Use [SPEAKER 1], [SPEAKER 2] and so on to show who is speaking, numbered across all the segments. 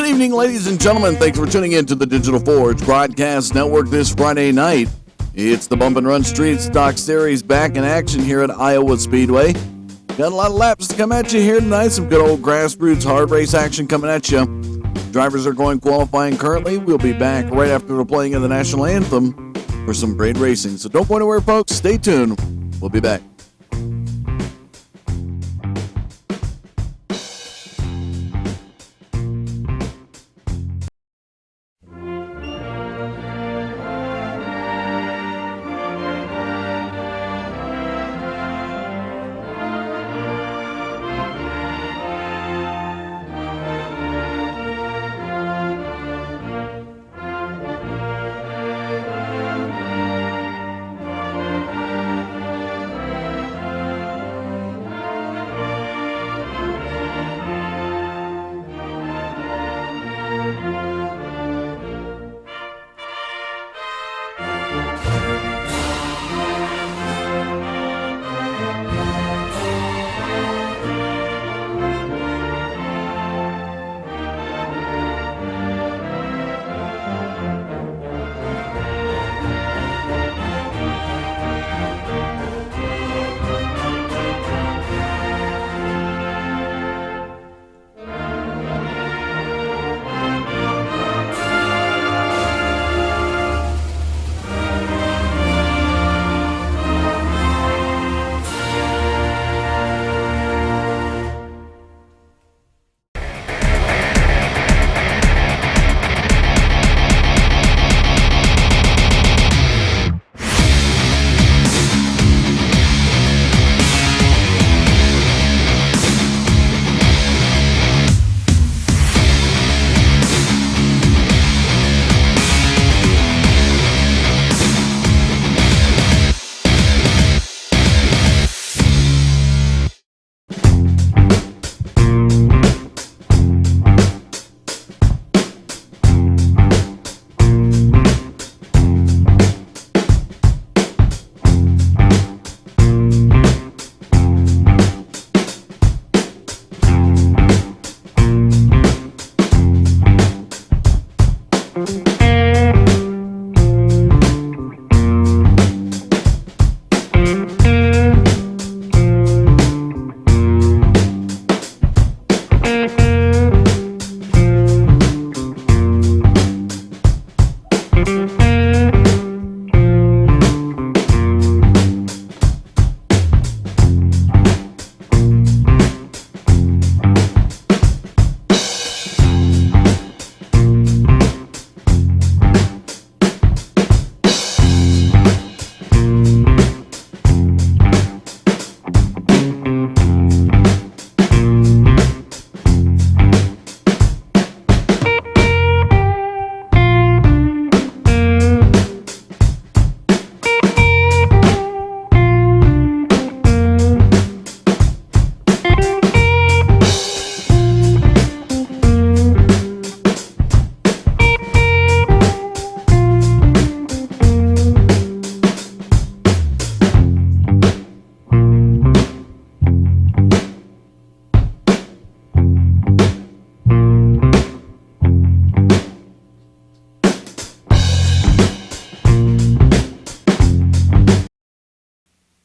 [SPEAKER 1] Good evening, ladies and gentlemen. Thanks for tuning in to the Digital Forge Broadcast Network this Friday night. It's the Bump and Run Street Stock Series back in action here at Iowa Speedway. Got a lot of laps to come at you here tonight. Some good old grassroots hard race action coming at you. Drivers are going qualifying currently. We'll be back right after the playing of the national anthem for some great racing. So don't go anywhere, folks. Stay tuned. We'll be back.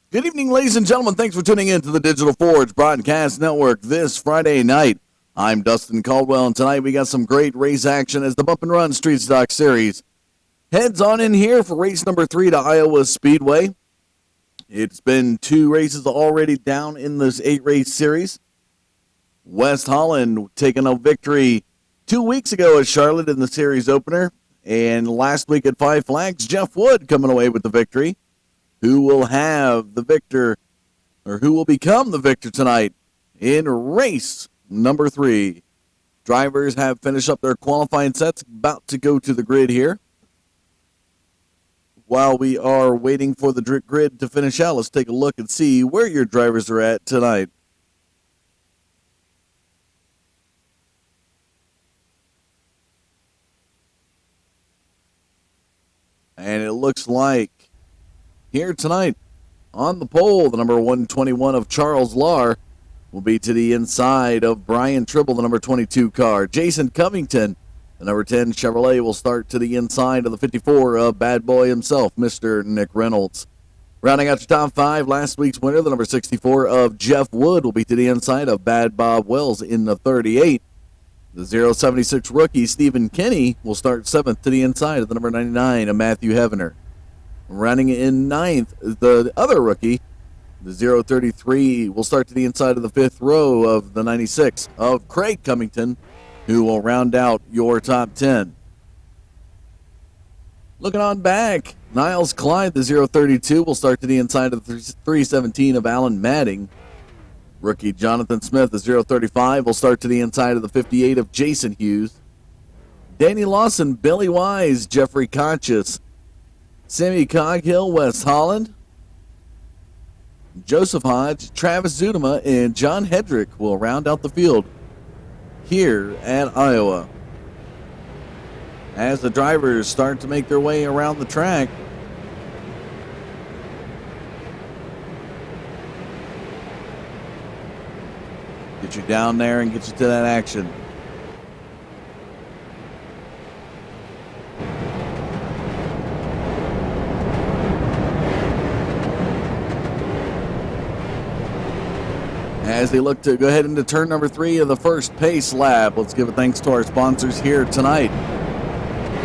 [SPEAKER 1] Good evening, ladies and gentlemen. Thanks for tuning in to the Digital Forge Broadcast Network this Friday night. I'm Dustin Caldwell, and tonight we got some great race action as the Bump and Run Street Stock Series heads on in here for race number 3 to Iowa Speedway. It's been 2 races already down in this 8-race series. West Holland taking a victory 2 weeks ago at Charlotte in the series opener, and last week at Five Flags, Jeff Wood coming away with the victory. Who will have the victor, or who will become the victor tonight in race number 3. Drivers have finished up their qualifying sets, about to go to the grid here. While we are waiting for the grid to finish out, let's take a look and see where your drivers are at tonight. And it looks like here tonight on the pole, the number 121 of Charles Lahr will be to the inside of Brian Tribble, the number 22 car. Jason Covington, the number 10 Chevrolet, will start to the inside of the 54 of Bad Boy himself, Mr. Nick Reynolds. Rounding out your top five, last week's winner, the number 64 of Jeff Wood, will be to the inside of Bad Bob Wells in the 38. The 076 rookie, Stephen Kenny, will start 7th to the inside of the number 99 of Matthew Hevener. Running in 9th, the other rookie, the 033, will start to the inside of the 5th row of the 96 of Craig Cummington, who will round out your top 10. Looking on back, Niles Clyde, the 032, will start to the inside of the 317 of Alan Madding. Rookie Jonathan Smith, the 035, will start to the inside of the 58 of Jason Hughes. Danny Lawson, Billy Wise, Jeffrey Conscious, Sammy Coghill, West Holland. Joseph Hodge, Travis Zudema, and John Hedrick will round out the field here at Iowa. As the drivers start to make their way around the track, get you down there and get you to that action. As they look to go ahead into turn number 3 of the first pace lap, let's give a thanks to our sponsors here tonight.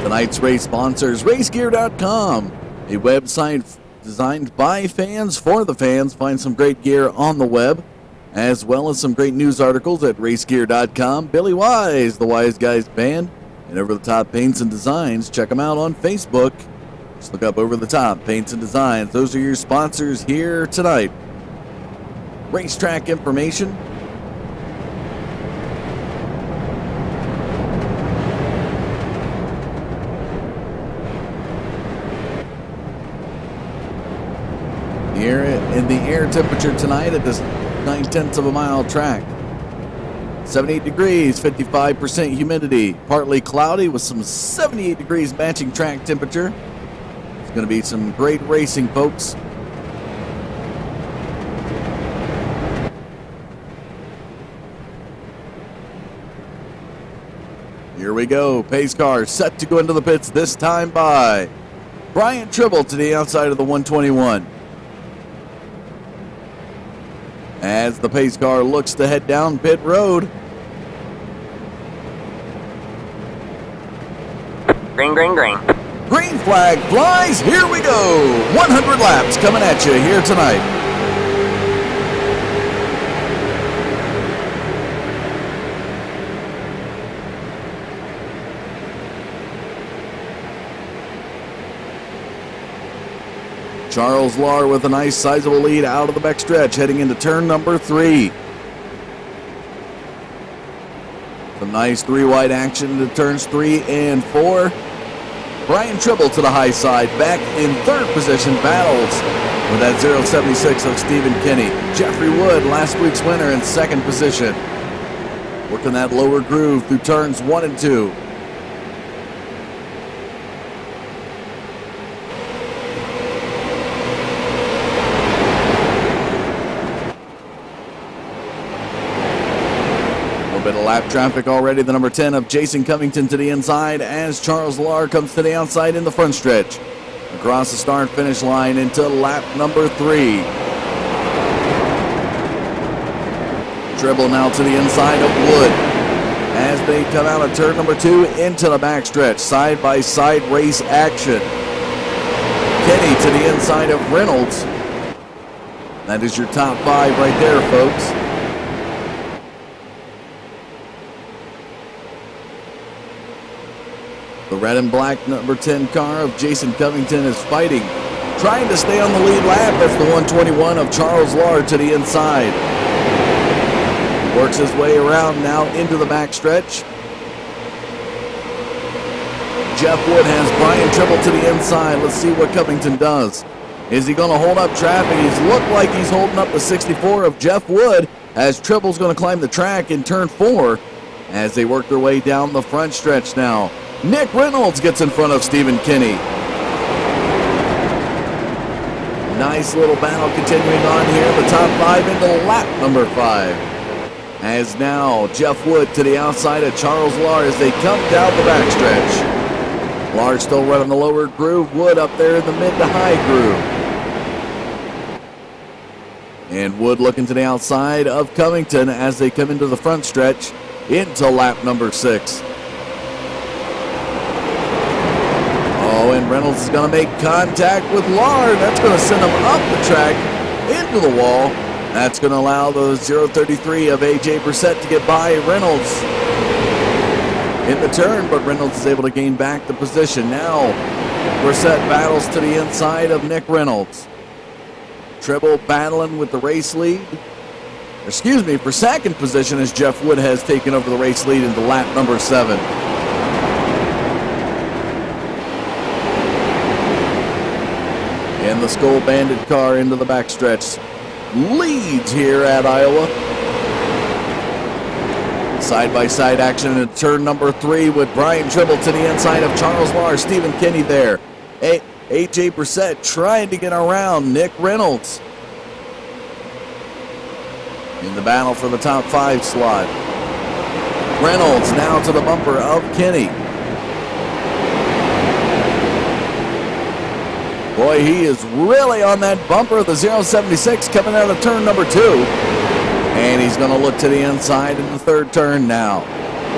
[SPEAKER 1] Tonight's race sponsors, racegear.com, a website designed by fans for the fans. Find some great gear on the web, as well as some great news articles at racegear.com. Billy Wise, the Wise Guys Band, and Over the Top Paints and Designs. Check them out on Facebook. Just look up Over the Top Paints and Designs. Those are your sponsors here tonight. Racetrack information. Here in the air temperature tonight at this 9/10 of a mile track. 78 degrees, 55% humidity, partly cloudy with some 78 degrees matching track temperature. It's going to be some great racing, folks. Here we go. Pace car set to go into the pits, this time by Brian Tribble to the outside of the 121. As the pace car looks to head down pit road.
[SPEAKER 2] Green, green, green.
[SPEAKER 1] Green flag flies. Here we go. 100 laps coming at you here tonight. Charles Lahr with a nice sizable lead out of the backstretch heading into turn number 3. Some nice 3-wide action into turns 3 and 4. Brian Tribble to the high side, back in 3rd position, battles with that 076 of Stephen Kenny. Jeffrey Wood, last week's winner, in 2nd position. Working that lower groove through turns 1 and 2. Bit of lap traffic already. The number 10 of Jason Covington to the inside as Charles Lahr comes to the outside in the front stretch. Across the start finish line into lap number 3. Tribble now to the inside of Wood as they come out of turn number 2 into the backstretch. Side by side race action. Kenny to the inside of Reynolds. That is your top 5 right there, folks. The red and black number 10 car of Jason Covington is fighting, trying to stay on the lead lap. That's the 121 of Charles Lahr to the inside. Works his way around now into the backstretch. Jeff Wood has Brian Tribble to the inside. Let's see what Covington does. Is he going to hold up traffic? He's looked like he's holding up the 64 of Jeff Wood as Tribble's going to climb the track in turn 4 as they work their way down the front stretch now. Nick Reynolds gets in front of Stephen Kenny. Nice little battle continuing on here. The top 5 into lap number 5. As now Jeff Wood to the outside of Charles Lahr as they come down the backstretch. Lahr still running the lower groove, Wood up there in the mid to high groove. And Wood looking to the outside of Covington as they come into the front stretch into lap number 6. Oh, and Reynolds is going to make contact with Lahr. That's going to send him up the track into the wall. That's going to allow the 0.33 of A.J. Brissett to get by Reynolds in the turn, but Reynolds is able to gain back the position. Now Brissett battles to the inside of Nick Reynolds. Tribble battling with the race lead. For second position as Jeff Wood has taken over the race lead into lap number 7. And the Skull Bandit car into the backstretch leads here at Iowa. Side-by-side action in turn number 3 with Brian Tribble to the inside of Charles Lahr. Stephen Kinney there. A.J. Brissett trying to get around Nick Reynolds in the battle for the top 5 slot. Reynolds now to the bumper of Kinney. Boy, he is really on that bumper. The 0.76 coming out of turn number 2. And he's going to look to the inside in the third turn now.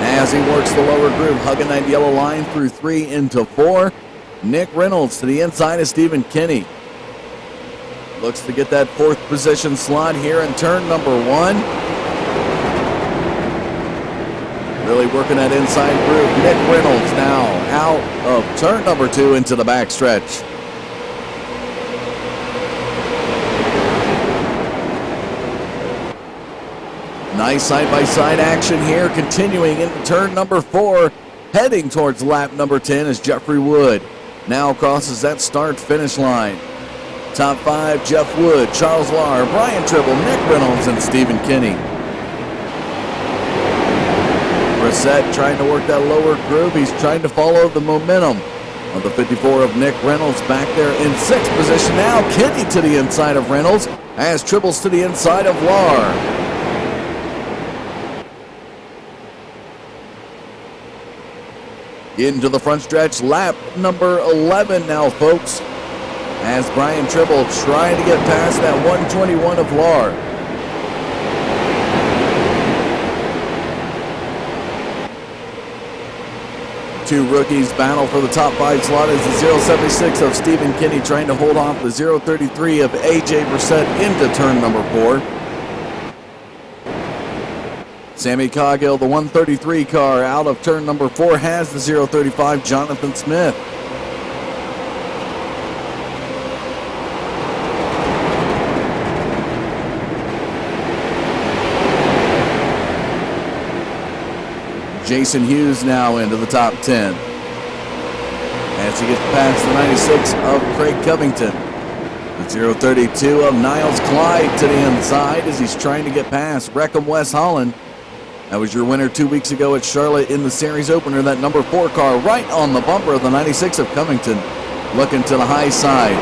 [SPEAKER 1] As he works the lower groove, hugging that yellow line through 3 into 4. Nick Reynolds to the inside of Stephen Kinney. Looks to get that 4th position slot here in turn number 1. Really working that inside groove. Nick Reynolds now out of turn number 2 into the backstretch. Nice side-by-side action here, continuing into turn number 4, heading towards lap number 10 as Jeffrey Wood now crosses that start-finish line. Top 5, Jeff Wood, Charles Lahr, Brian Tribble, Nick Reynolds, and Stephen Kinney. Brissett trying to work that lower groove. He's trying to follow the momentum of the 54 of Nick Reynolds back there in 6th position. Now Kinney to the inside of Reynolds as Tribble's to the inside of Lahr. Into the front stretch, lap number 11 now, folks, as Brian Tribble trying to get past that 121 of Lahr. Two rookies battle for the top 5 slot as the 0.76 of Stephen Kinney trying to hold off the 0.33 of A.J. Brissett into turn number 4. Sammy Coghill, the 133 car, out of turn number 4, has the 0.35, Jonathan Smith. Jason Hughes now into the top 10 as he gets past the 96 of Craig Covington. The 0.32 of Niles Clyde to the inside as he's trying to get past Breckham West Holland. That was your winner 2 weeks ago at Charlotte in the series opener. That number 4 car right on the bumper of the 96 of Covington, looking to the high side.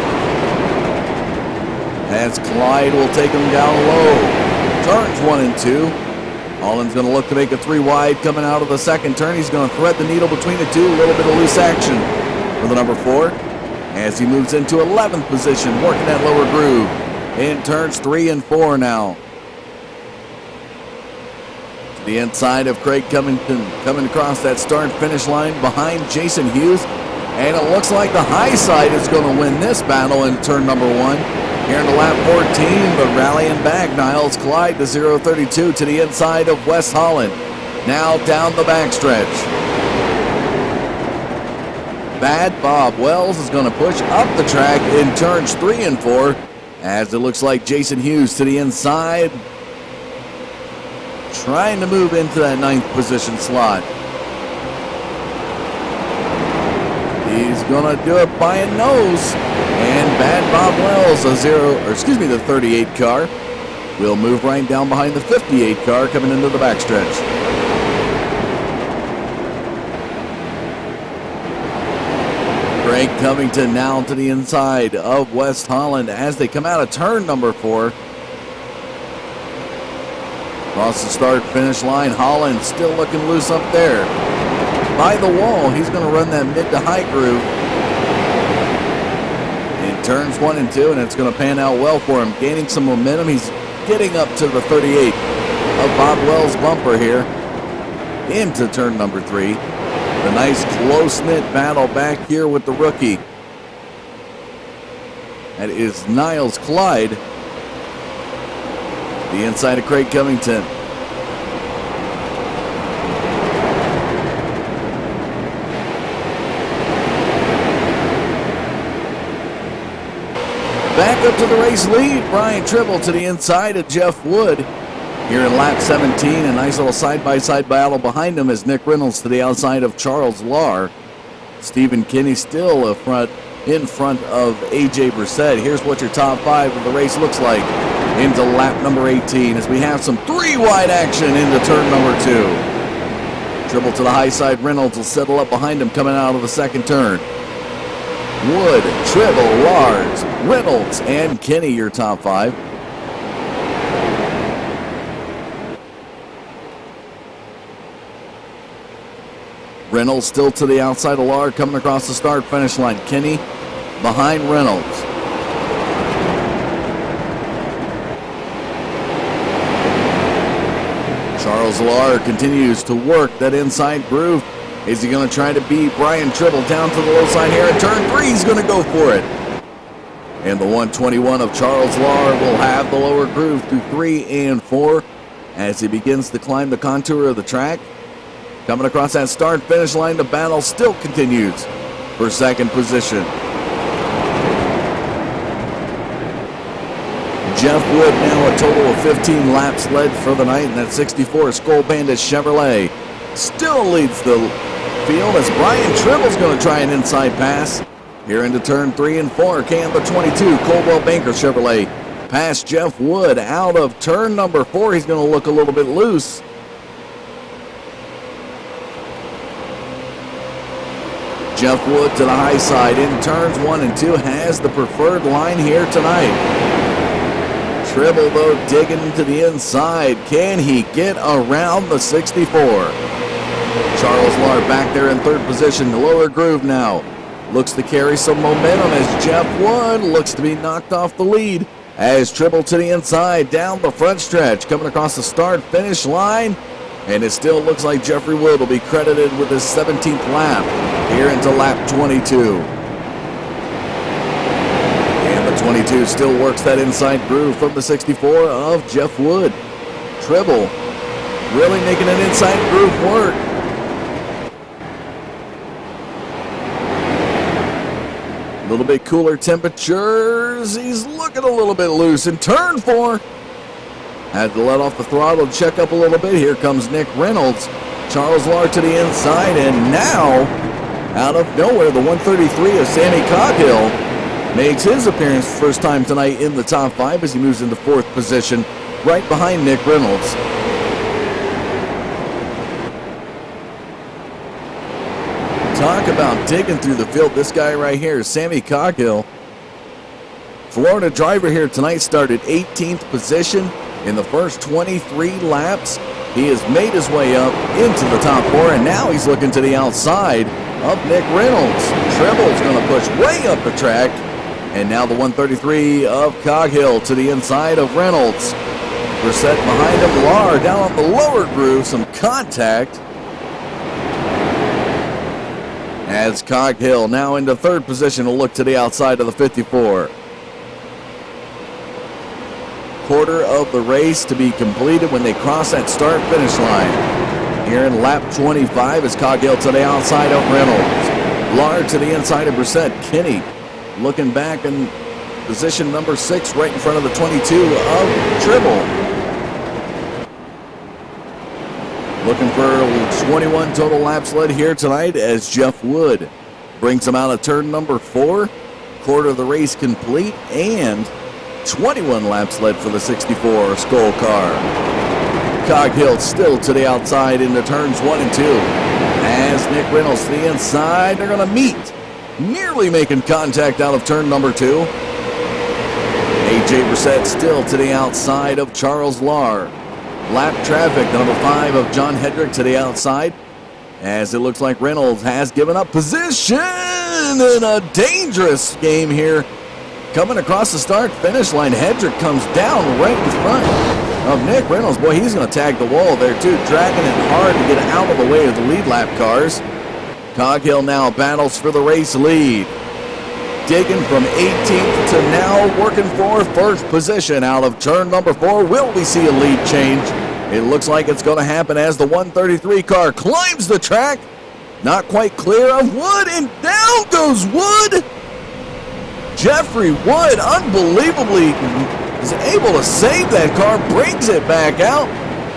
[SPEAKER 1] As Clyde will take him down low. Turns 1 and 2. Holland's going to look to make a 3 wide coming out of the second turn. He's going to thread the needle between the two. A little bit of loose action for the number 4 as he moves into 11th position, working that lower groove in turns 3 and 4 now. The inside of Craig Covington coming across that start-finish line behind Jason Hughes. And it looks like the high side is going to win this battle in turn number 1. Here in the lap 14, but rallying back, Niles Clyde, the 0.32 to the inside of West Holland. Now down the backstretch. Bad Bob Wells is going to push up the track in turns 3 and 4. As it looks like Jason Hughes to the inside, trying to move into that 9th position slot. He's going to do it by a nose. And Bad Bob Wells, the 38 car, will move right down behind the 58 car coming into the backstretch. Craig Covington now to the inside of West Holland as they come out of turn number 4. Across the start-finish line, Holland still looking loose up there. By the wall, he's going to run that mid to high groove in turns 1 and 2, and it's going to pan out well for him. Gaining some momentum, he's getting up to the 38 of Bob Wells' bumper here into turn number 3. The nice close-knit battle back here with the rookie. That is Niles Clyde. The inside of Craig Covington. Back up to the race lead, Brian Tribble to the inside of Jeff Wood. Here in lap 17, a nice little side-by-side battle behind him as Nick Reynolds to the outside of Charles Lahr. Stephen Kinney still in front of A.J. Brissett. Here's what your top 5 of the race looks like into lap number 18 as we have some 3-wide action into turn number 2. Tribble to the high side, Reynolds will settle up behind him coming out of the second turn. Wood, Tribble, Lars, Reynolds, and Kinney, your top 5. Reynolds still to the outside of Lahr coming across the start-finish line. Kinney behind Reynolds. Charles Lahr continues to work that inside groove. Is he going to try to beat Brian Tribble down to the low side here? In turn 3, he's going to go for it. And the 121 of Charles Lahr will have the lower groove through 3 and 4 as he begins to climb the contour of the track. Coming across that start-finish line, the battle still continues for second position. Jeff Wood now a total of 15 laps led for the night in that 64 Skull Bandit Chevrolet. Still leads the field as Brian Tribble's going to try an inside pass. Here into turn 3 and 4, can the 22 Coldwell Banker Chevrolet pass Jeff Wood out of turn number 4. He's going to look a little bit loose. Jeff Wood to the high side in turns 1 and 2 has the preferred line here tonight. Tribble, though, digging into the inside. Can he get around the 64? Charles Lahr back there in third position. The lower groove now looks to carry some momentum as Jeff Wood looks to be knocked off the lead. As Tribble to the inside, down the front stretch, coming across the start-finish line. And it still looks like Jeffrey Wood will be credited with his 17th lap here into lap 22. And the 22 still works that inside groove from the 64 of Jeff Wood. Tribble really making an inside groove work. A little bit cooler temperatures. He's looking a little bit loose in turn 4. Had to let off the throttle, check up a little bit. Here comes Nick Reynolds. Charles Lahr to the inside, and now, out of nowhere, the 133 of Sammy Coghill makes his appearance first time tonight in the top 5 as he moves into 4th position, right behind Nick Reynolds. Talk about digging through the field. This guy right here, Sammy Coghill. Florida driver here tonight, started 18th position. In the first 23 laps, he has made his way up into the top 4, and now he's looking to the outside of Nick Reynolds. Tribble's going to push way up the track, and now the 133 of Coghill to the inside of Reynolds. Brissett behind him, Lahr down on the lower groove, some contact. As Coghill now into third position will look to the outside of the 54. Quarter of the race to be completed when they cross that start-finish line. Here in lap 25 is Coghill to the outside of Reynolds. Lahr to the inside of Brissett. Kinney looking back in position number 6 right in front of the 22 of Tribble. Looking for 21 total laps led here tonight as Jeff Wood brings them out of turn number 4. Quarter of the race complete and 21 laps led for the 64 Skull car. Coghill still to the outside into turns 1 and 2. As Nick Reynolds to the inside, they're going to meet. Nearly making contact out of turn number 2. A.J. Brissett still to the outside of Charles Lahr. lap traffic. Number 5 of John Hedrick to the outside, as it looks like Reynolds has given up position in a dangerous game here. Coming across the start-finish line, Hedrick comes down right in front of Nick Reynolds. Boy, he's going to tag the wall there too, dragging it hard to get out of the way of the lead lap cars. Coghill now battles for the race lead, digging from 18th to now working for first position out of turn number 4. Will we see a lead change? It looks like it's going to happen as the 133 car climbs the track. Not quite clear of Wood, and down goes Wood. Jeffrey Wood unbelievably is able to save that car, brings it back out.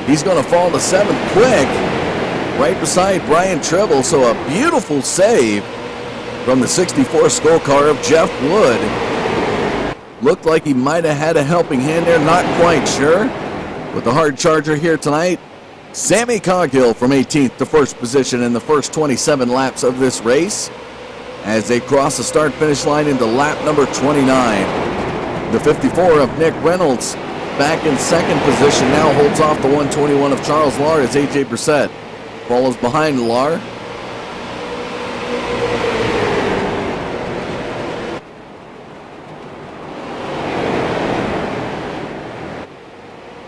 [SPEAKER 1] He's going to fall to 7th quick, right beside Brian Tribble. So a beautiful save from the 64 Skull car of Jeff Wood. Looked like he might have had a helping hand there, not quite sure. With the hard charger here tonight, Sammy Coghill from 18th to first position in the first 27 laps of this race, as they cross the start-finish line into lap number 29. The 54 of Nick Reynolds back in second position now holds off the 121 of Charles Lahr as AJ Brissett follows behind Lahr.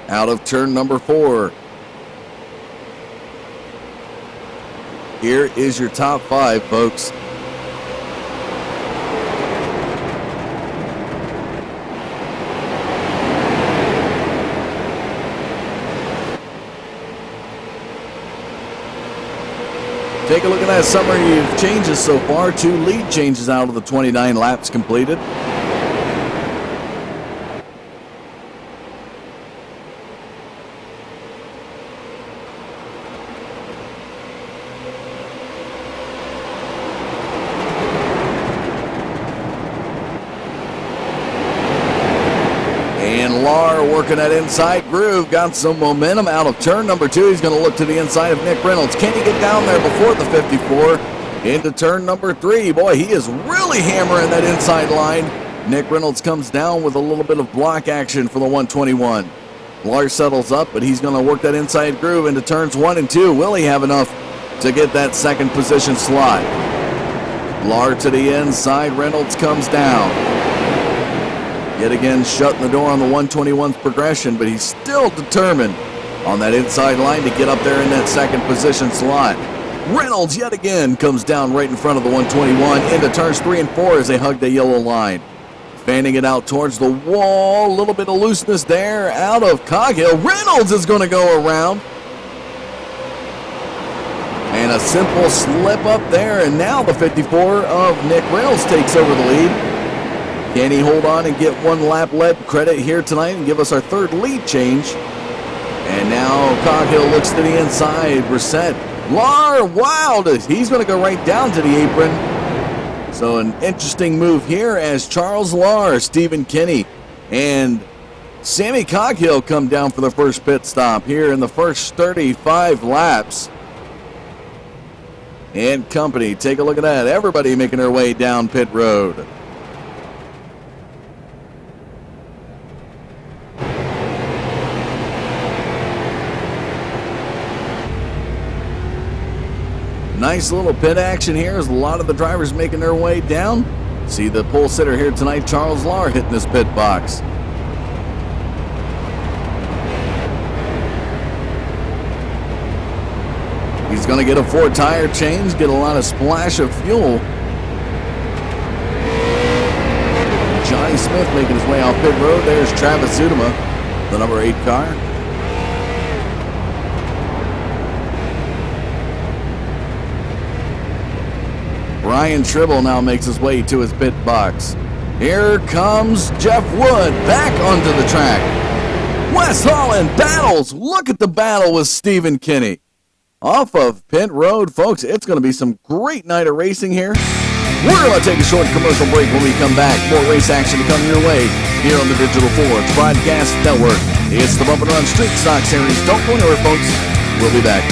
[SPEAKER 1] Out of turn number 4. Here is your top 5, folks. Take a look at that summary of changes so far. 2 lead changes out of the 29 laps completed. Working that inside groove, got some momentum out of turn number 2. He's going to look to the inside of Nick Reynolds. Can he get down there before the 54 into turn number 3? Boy, he is really hammering that inside line. Nick Reynolds comes down with a little bit of block action for the 121. Lahr settles up, but he's going to work that inside groove into turns 1 and 2. Will he have enough to get that second position slot? Lahr to the inside. Reynolds comes down. Yet again, shutting the door on the 121's progression, but he's still determined on that inside line to get up there in that second position slot. Reynolds yet again comes down right in front of the 121 into turns 3 and 4 as they hug the yellow line. Fanning it out towards the wall, a little bit of looseness there out of Coghill. Reynolds is going to go around. And a simple slip up there, and now the 54 of Nick Reynolds takes over the lead. Can he hold on and get 1 lap lead credit here tonight and give us our 3rd lead change? And now Coghill looks to the inside. Brissett. Lahr, wow, he's going to go right down to the apron. So an interesting move here as Charles Lahr, Stephen Kinney, and Sammy Coghill come down for the first pit stop here in the first 35 laps. And company, take a look at that. Everybody making their way down pit road. Nice little pit action here as a lot of the drivers making their way down. See the pole sitter here tonight, Charles Lahr, hitting this pit box. He's going to get a 4-tire change, get a lot of splash of fuel. Johnny Smith making his way off pit road. There's Travis Zudema, the number 8 car. Brian Tribble now makes his way to his pit box. Here comes Jeff Wood back onto the track. Wes Holland battles. Look at the battle with Stephen Kinney. Off of pit road, folks, it's going to be some great night of racing here. We're going to take a short commercial break. When we come back, more race action to come your way here on the Digital Forge Broadcast Network. It's the Bump and Run Street Stock Series. Don't go anywhere, folks. We'll be back.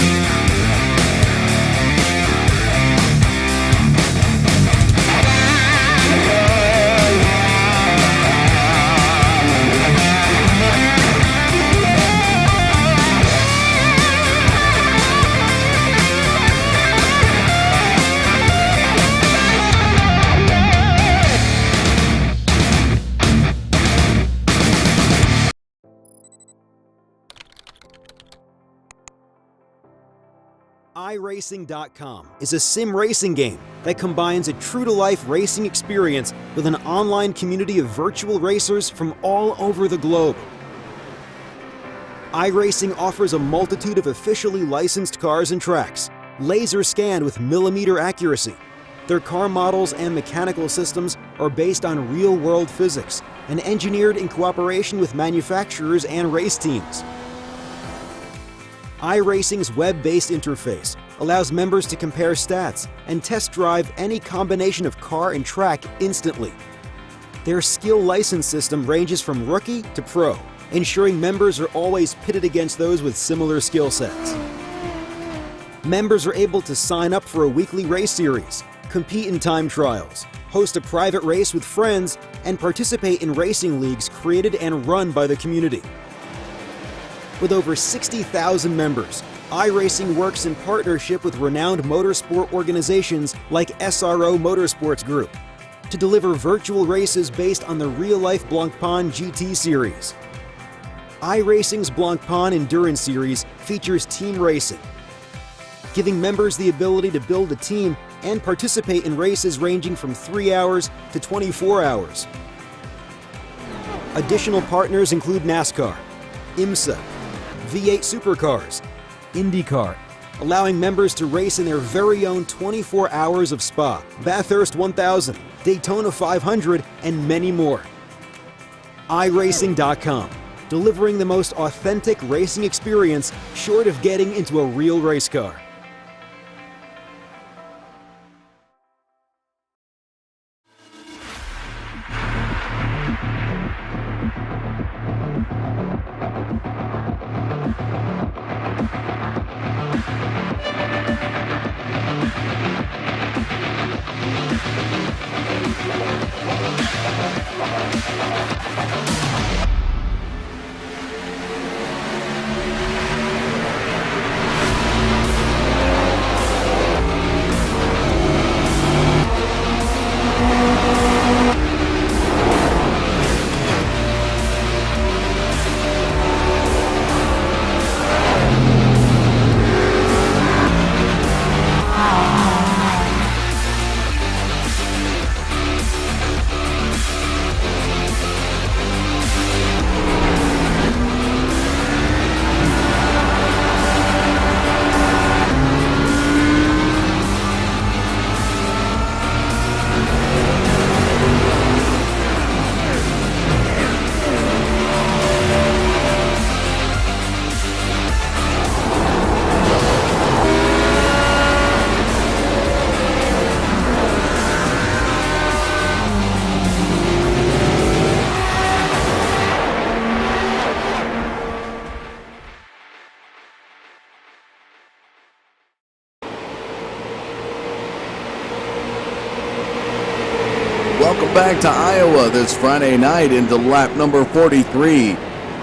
[SPEAKER 2] iRacing.com is a sim racing game that combines a true-to-life racing experience with an online community of virtual racers from all over the globe. iRacing offers a multitude of officially licensed cars and tracks, laser scanned with millimeter accuracy. Their car models and mechanical systems are based on real-world physics and engineered in cooperation with manufacturers and race teams. iRacing's web-based interface allows members to compare stats and test drive any combination of car and track instantly. Their skill license system ranges from rookie to pro, ensuring members are always pitted against those with similar skill sets. Members are able to sign up for a weekly race series, compete in time trials, host a private race with friends, and participate in racing leagues created and run by the community. With over 60,000 members, iRacing works in partnership with renowned motorsport organizations like SRO Motorsports Group to deliver virtual races based on the real-life Blancpain GT series. iRacing's Blancpain Endurance Series features team racing, giving members the ability to build a team and participate in races ranging from 3 hours to 24 hours. Additional partners include NASCAR, IMSA, V8 Supercars, IndyCar, allowing members to race in their very own 24 hours of Spa, Bathurst 1000, Daytona 500, and many more. iRacing.com, delivering the most authentic racing experience short of getting into a real race car.
[SPEAKER 1] Welcome back to Iowa this Friday night into lap number 43.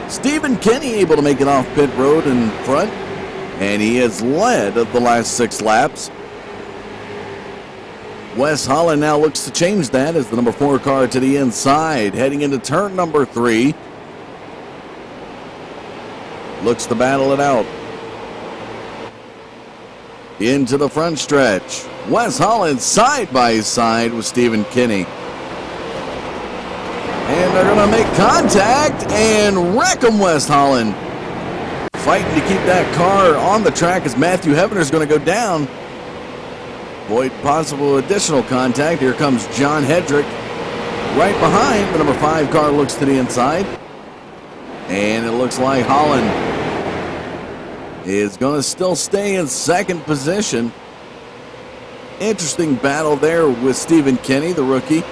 [SPEAKER 1] Stephen Kinney able to make it off pit road in front, and he has led the last 6 laps. Wes Holland now looks to change that as the number 4 car to the inside, heading into turn number 3. Looks to battle it out. Into the front stretch. Wes Holland side by side with Stephen Kinney. And they're going to make contact and wreck him, Wes Holland. Fighting to keep that car on the track as Matthew Hevener is going to go down. Avoid possible additional contact. Here comes John Hedrick right behind. The number 5 car looks to the inside. And it looks like Holland is going to still stay in second position. Interesting battle there with Stephen Kinney, the rookie.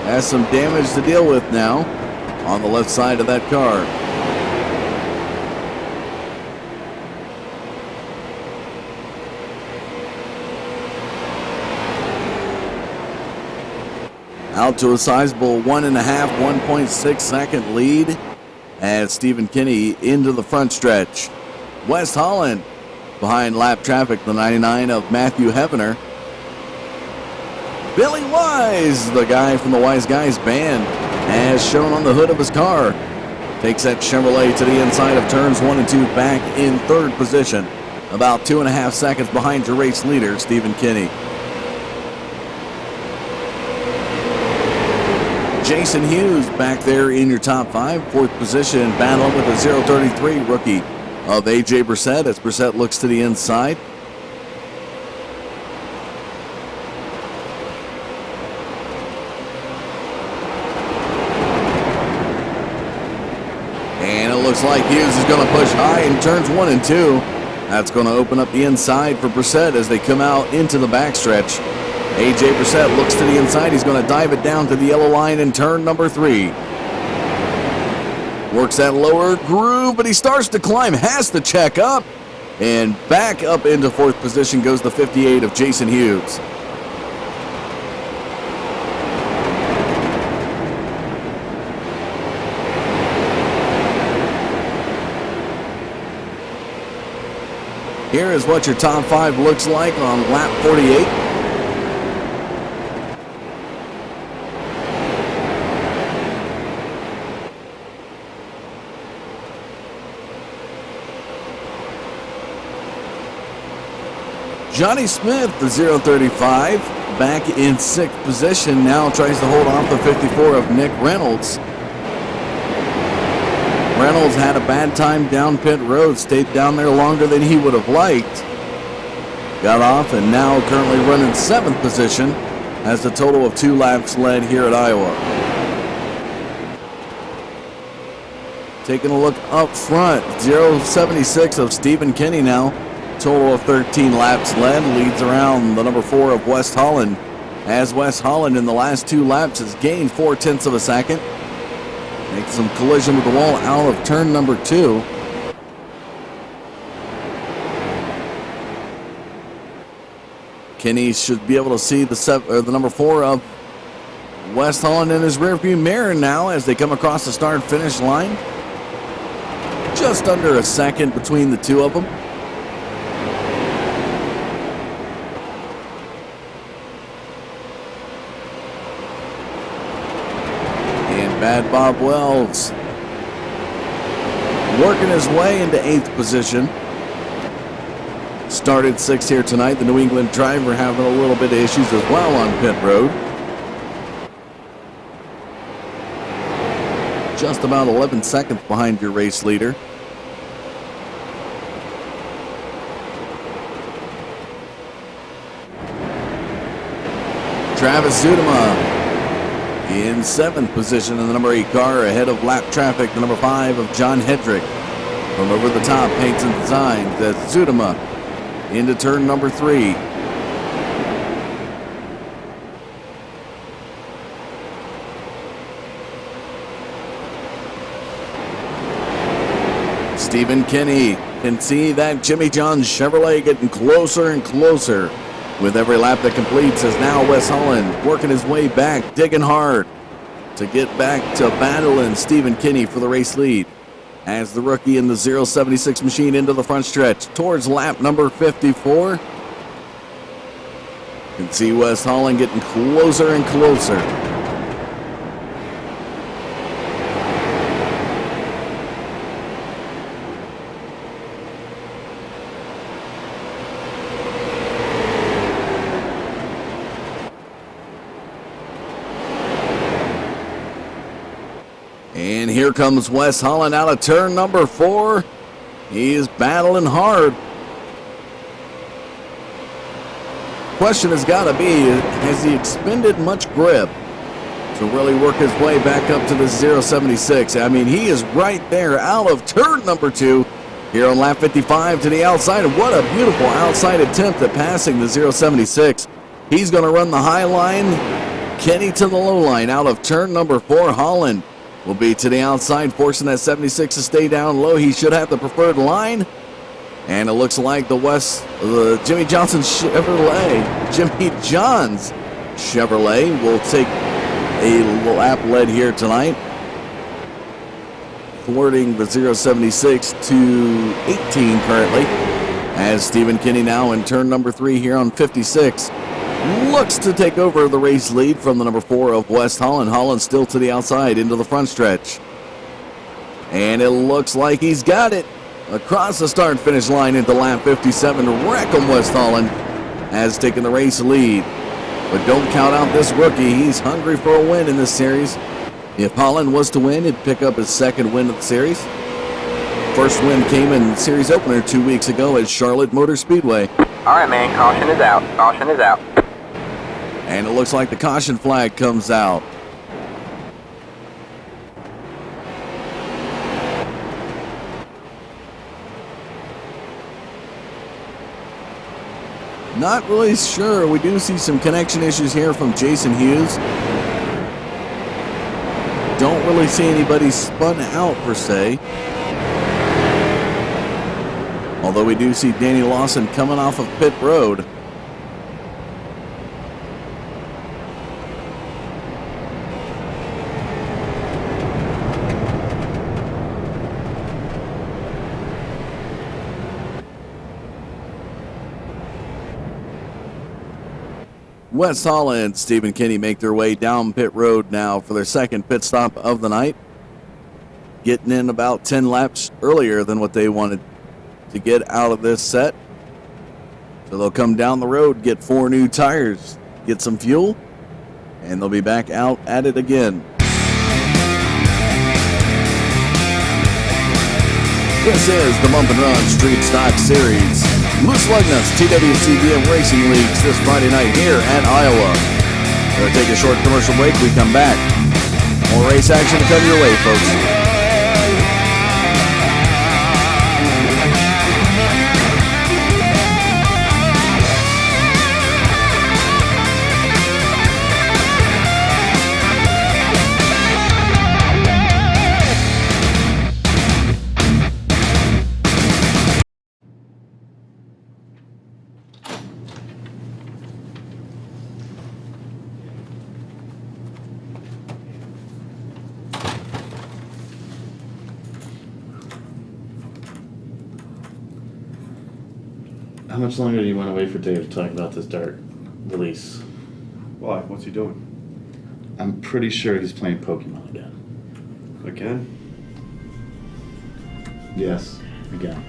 [SPEAKER 1] Has some damage to deal with now on the left side of that car. Out to a sizable 1.6 second lead as Stephen Kinney into the front stretch. Wes Holland behind lap traffic, the 99 of Matthew Hevener. Billy Wise, the guy from the Wise Guys band, as shown on the hood of his car, takes that Chevrolet to the inside of turns 1 and 2, back in third position. about 2.5 seconds behind your race leader, Stephen Kinney. Jason Hughes back there in your top 5, 4th position, battling with a 0:33 rookie of A.J. Brissett as Brissett looks to the inside. And it looks like Hughes is going to push high in turns 1 and 2. That's going to open up the inside for Brissett as they come out into the backstretch. A.J. Brissett looks to the inside. He's going to dive it down to the yellow line in turn number 3. Works that lower groove, but he starts to climb, has to check up, and back up into 4th position goes the 58 of Jason Hughes. Here is what your top 5 looks like on lap 48. Johnny Smith, the 0:35, back in 6th position, now tries to hold off the 54 of Nick Reynolds. Reynolds had a bad time down pit road, stayed down there longer than he would have liked. Got off and now currently running 7th position, has a total of 2 laps led here at Iowa. Taking a look up front, 0:76 of Stephen Kinney now. Total of 13 laps led, leads around the number 4 of West Holland, as West Holland in the last 2 laps has gained 0.4 of a second. Makes some collision with the wall out of turn number 2. Kinney should be able to see the number 4 of West Holland in his rearview mirror now as they come across the start-finish line. Just under a second between the two of them. Bad Bob Wells working his way into 8th position. Started 6th here tonight. The New England driver having a little bit of issues as well on pit road. Just about 11 seconds behind your race leader. Travis Zudema in 7th position in the number 8 car, ahead of lap traffic, the number 5 of John Hedrick. From over the top, paints and designs as Zudema into turn number 3. Stephen Kinney can see that Jimmy John's Chevrolet getting closer and closer with every lap that completes, as now West Holland working his way back, digging hard to get back to battling Stephen Kinney for the race lead. As the rookie in the 0:76 machine into the front stretch towards lap number 54. You can see West Holland getting closer and closer. And here comes West Holland out of turn number 4. He is battling hard. Question has got to be, has he expended much grip to really work his way back up to the 0:76? I mean, he is right there out of turn number 2 here on lap 55 to the outside. And what a beautiful outside attempt at passing the 0:76. He's going to run the high line. Kinney to the low line out of turn number 4. Holland will be to the outside, forcing that 76 to stay down low. He should have the preferred line. And it looks like the Jimmy John's Chevrolet will take a lap lead here tonight, thwarting the 0:76 to 18 currently, as Stephen Kinney now in turn number 3 here on 56 looks to take over the race lead from the number 4 of West Holland. Holland still to the outside into the front stretch. And it looks like he's got it. across the start-finish line into lap 57. Rackham West Holland has taken the race lead. But don't count out this rookie. He's hungry for a win in this series. If Holland was to win, he'd pick up his second win of the series. First win came in series opener 2 weeks ago at Charlotte Motor Speedway.
[SPEAKER 3] All right, man, caution is out. Caution is out.
[SPEAKER 1] And it looks like the caution flag comes out. Not really sure. We do see some connection issues here from Jason Hughes. Don't really see anybody spun out per se. Although we do see Danny Lawson coming off of pit road. West Holland, Stephen Kinney make their way down pit road now for their second pit stop of the night. Getting in about 10 laps earlier than what they wanted to get out of this set. So they'll come down the road, get 4 new tires, get some fuel, and they'll be back out at it again. This is the Bump and Run Street Stock Series. Moose Lug Nuts TWCBM Racing Leagues this Friday night here at Iowa. We're going to take a short commercial break. We come back. More race action to come your way, folks.
[SPEAKER 4] How much longer do you want to wait for Dave to talk about this dart release?
[SPEAKER 5] Why? What's he doing?
[SPEAKER 4] I'm pretty sure he's playing Pokemon again.
[SPEAKER 5] Again?
[SPEAKER 4] Yes, again.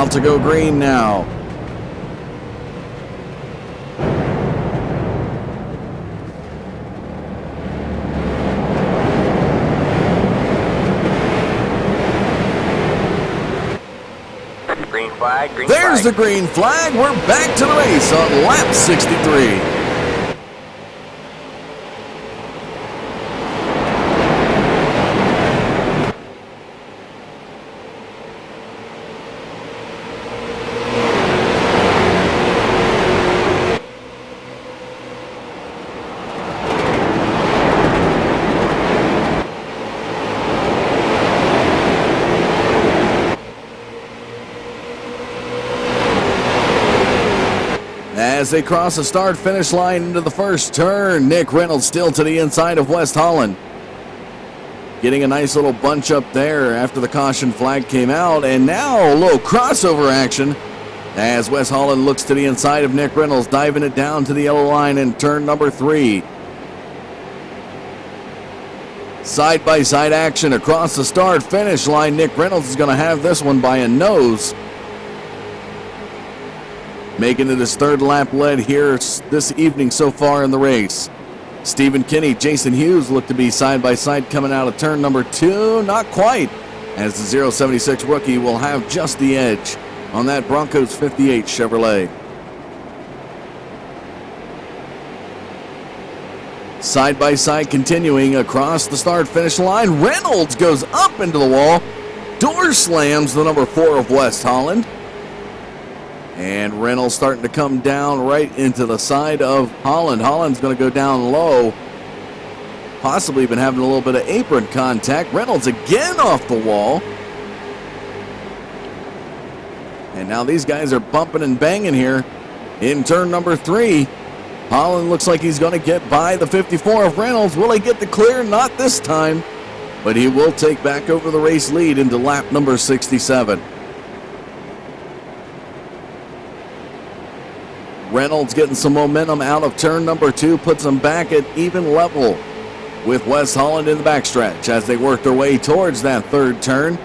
[SPEAKER 1] About to go green now.
[SPEAKER 3] Green flag, green
[SPEAKER 1] There's the
[SPEAKER 3] flag.
[SPEAKER 1] green flag. We're back to the race on lap 63. As they cross the start-finish line into the first turn, Nick Reynolds still to the inside of West Holland. Getting a nice little bunch up there after the caution flag came out, and now a little crossover action as West Holland looks to the inside of Nick Reynolds, diving it down to the yellow line in turn number 3. Side-by-side action across the start-finish line. Nick Reynolds is going to have this one by a nose. Making it his third lap lead here this evening so far in the race. Stephen Kinney, Jason Hughes look to be side-by-side coming out of turn number 2. Not quite, as the 076 rookie will have just the edge on that Broncos 58 Chevrolet. Side-by-side continuing across the start-finish line. Reynolds goes up into the wall. Door slams the number 4 of West Holland. And Reynolds starting to come down right into the side of Holland. Holland's going to go down low. Possibly even having a little bit of apron contact. Reynolds again off the wall. And now these guys are bumping and banging here in turn number 3. Holland looks like he's going to get by the 54 of Reynolds. Will he get the clear? Not this time. But he will take back over the race lead into lap number 67. Reynolds getting some momentum out of turn number 2, puts them back at even level with West Holland in the backstretch as they work their way towards that third turn.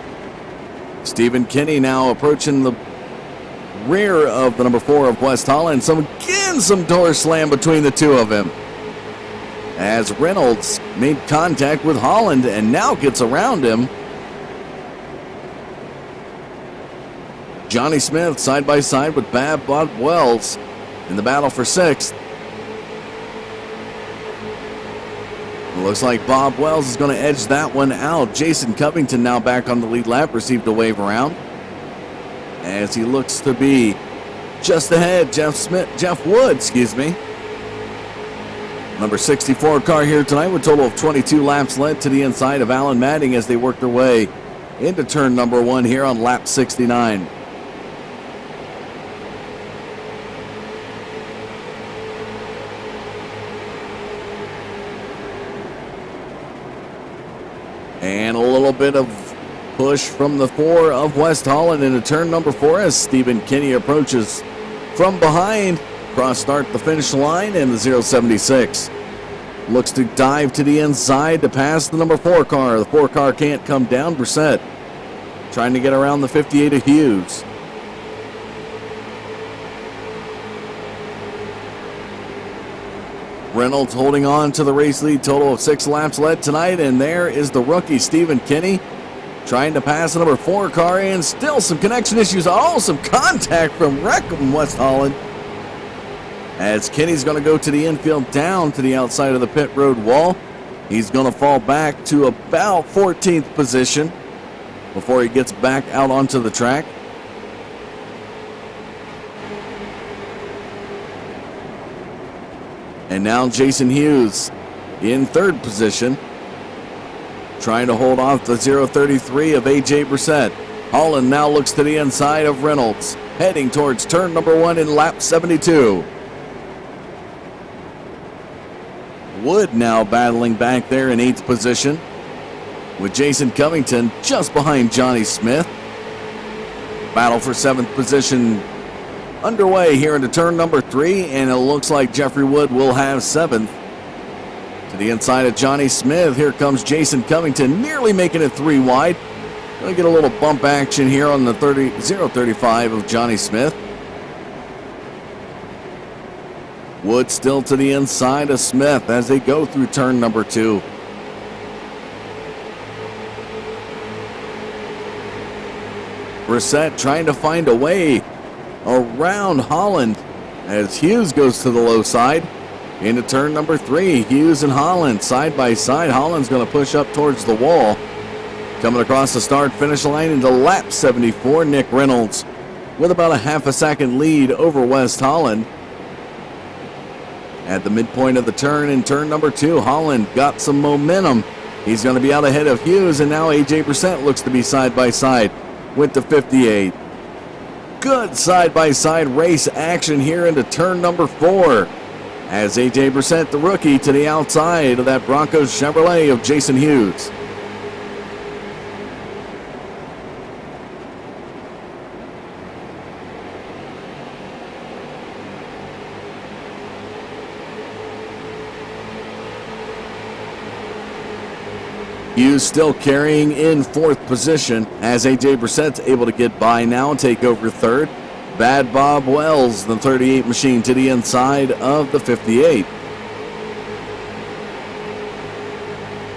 [SPEAKER 1] Stephen Kinney now approaching the rear of the number 4 of West Holland. Some door slam between the two of them as Reynolds made contact with Holland and now gets around him. Johnny Smith side by side with Bob Wells in the battle for 6th. It looks like Bob Wells is going to edge that one out. Jason Covington now back on the lead lap, received a wave around as he looks to be just ahead. Jeff Wood, number 64 car here tonight with a total of 22 laps led to the inside of Alan Madding as they work their way into turn number 1 here on lap 69. And a little bit of push from the 4 of West Holland into turn number 4 as Stephen Kinney approaches from behind. Cross start the finish line, and the 076 looks to dive to the inside to pass the number 4 car. The 4 car can't come down. Brissett trying to get around the 58 of Hughes. Reynolds holding on to the race lead, total of 6 laps led tonight, and there is the rookie Stephen Kinney trying to pass the number 4 car, and still some connection issues. Oh, some contact from Reckham West Holland as Kinney's going to go to the infield down to the outside of the pit road wall. He's going to fall back to about 14th position before he gets back out onto the track. And now Jason Hughes in 3rd position, trying to hold off the 033 of A.J. Brissett. Holland now looks to the inside of Reynolds, heading towards turn number 1 in lap 72. Wood now battling back there in 8th position, with Jason Covington just behind Johnny Smith. Battle for 7th position underway here into turn number 3, and it looks like Jeffrey Wood will have 7th. To the inside of Johnny Smith, here comes Jason Covington, nearly making it 3 wide. Gonna get a little bump action here on the 035 of Johnny Smith. Wood still to the inside of Smith as they go through turn number 2. Brissett trying to find a way around Holland as Hughes goes to the low side into turn number 3. Hughes and Holland side by side. Holland's going to push up towards the wall. Coming across the start-finish line into lap 74, Nick Reynolds with about a half a second lead over West Holland. At the midpoint of the turn in turn number 2, Holland got some momentum. He's going to be out ahead of Hughes, and now A.J. Brissett looks to be side by side with the 58. Good side-by-side race action here into turn number 4 as A.J. Brissett, the rookie, to the outside of that Broncos Chevrolet of Jason Hughes. Hughes still carrying in 4th position as A.J. Brissett's able to get by now and take over 3rd. Bad Bob Wells, the 38 machine, to the inside of the 58.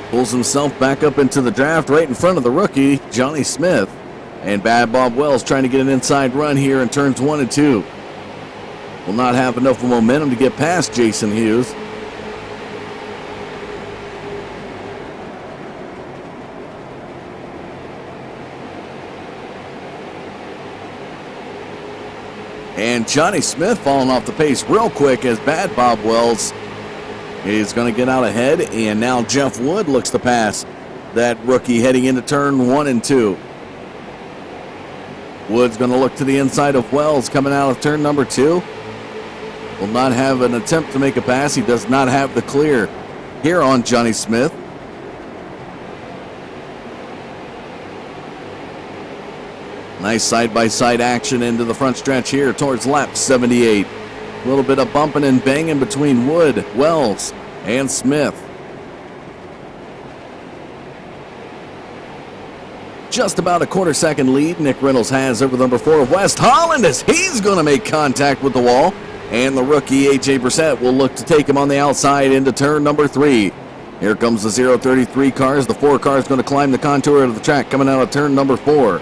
[SPEAKER 1] Pulls himself back up into the draft right in front of the rookie, Johnny Smith. And Bad Bob Wells trying to get an inside run here in turns 1 and 2. Will not have enough momentum to get past Jason Hughes. And Johnny Smith falling off the pace real quick as Bad Bob Wells is going to get out ahead. And now Jeff Wood looks to pass that rookie heading into turn 1 and 2. Wood's going to look to the inside of Wells coming out of turn number 2. Will not have an attempt to make a pass. He does not have the clear here on Johnny Smith. Nice side-by-side action into the front stretch here towards lap 78. A little bit of bumping and banging between Wood, Wells, and Smith. Just about a quarter-second lead Nick Reynolds has over number 4 of West Holland as he's going to make contact with the wall. And the rookie A.J. Brissett will look to take him on the outside into turn number 3. Here comes the 033 cars. The 4 cars going to climb the contour of the track coming out of turn number 4.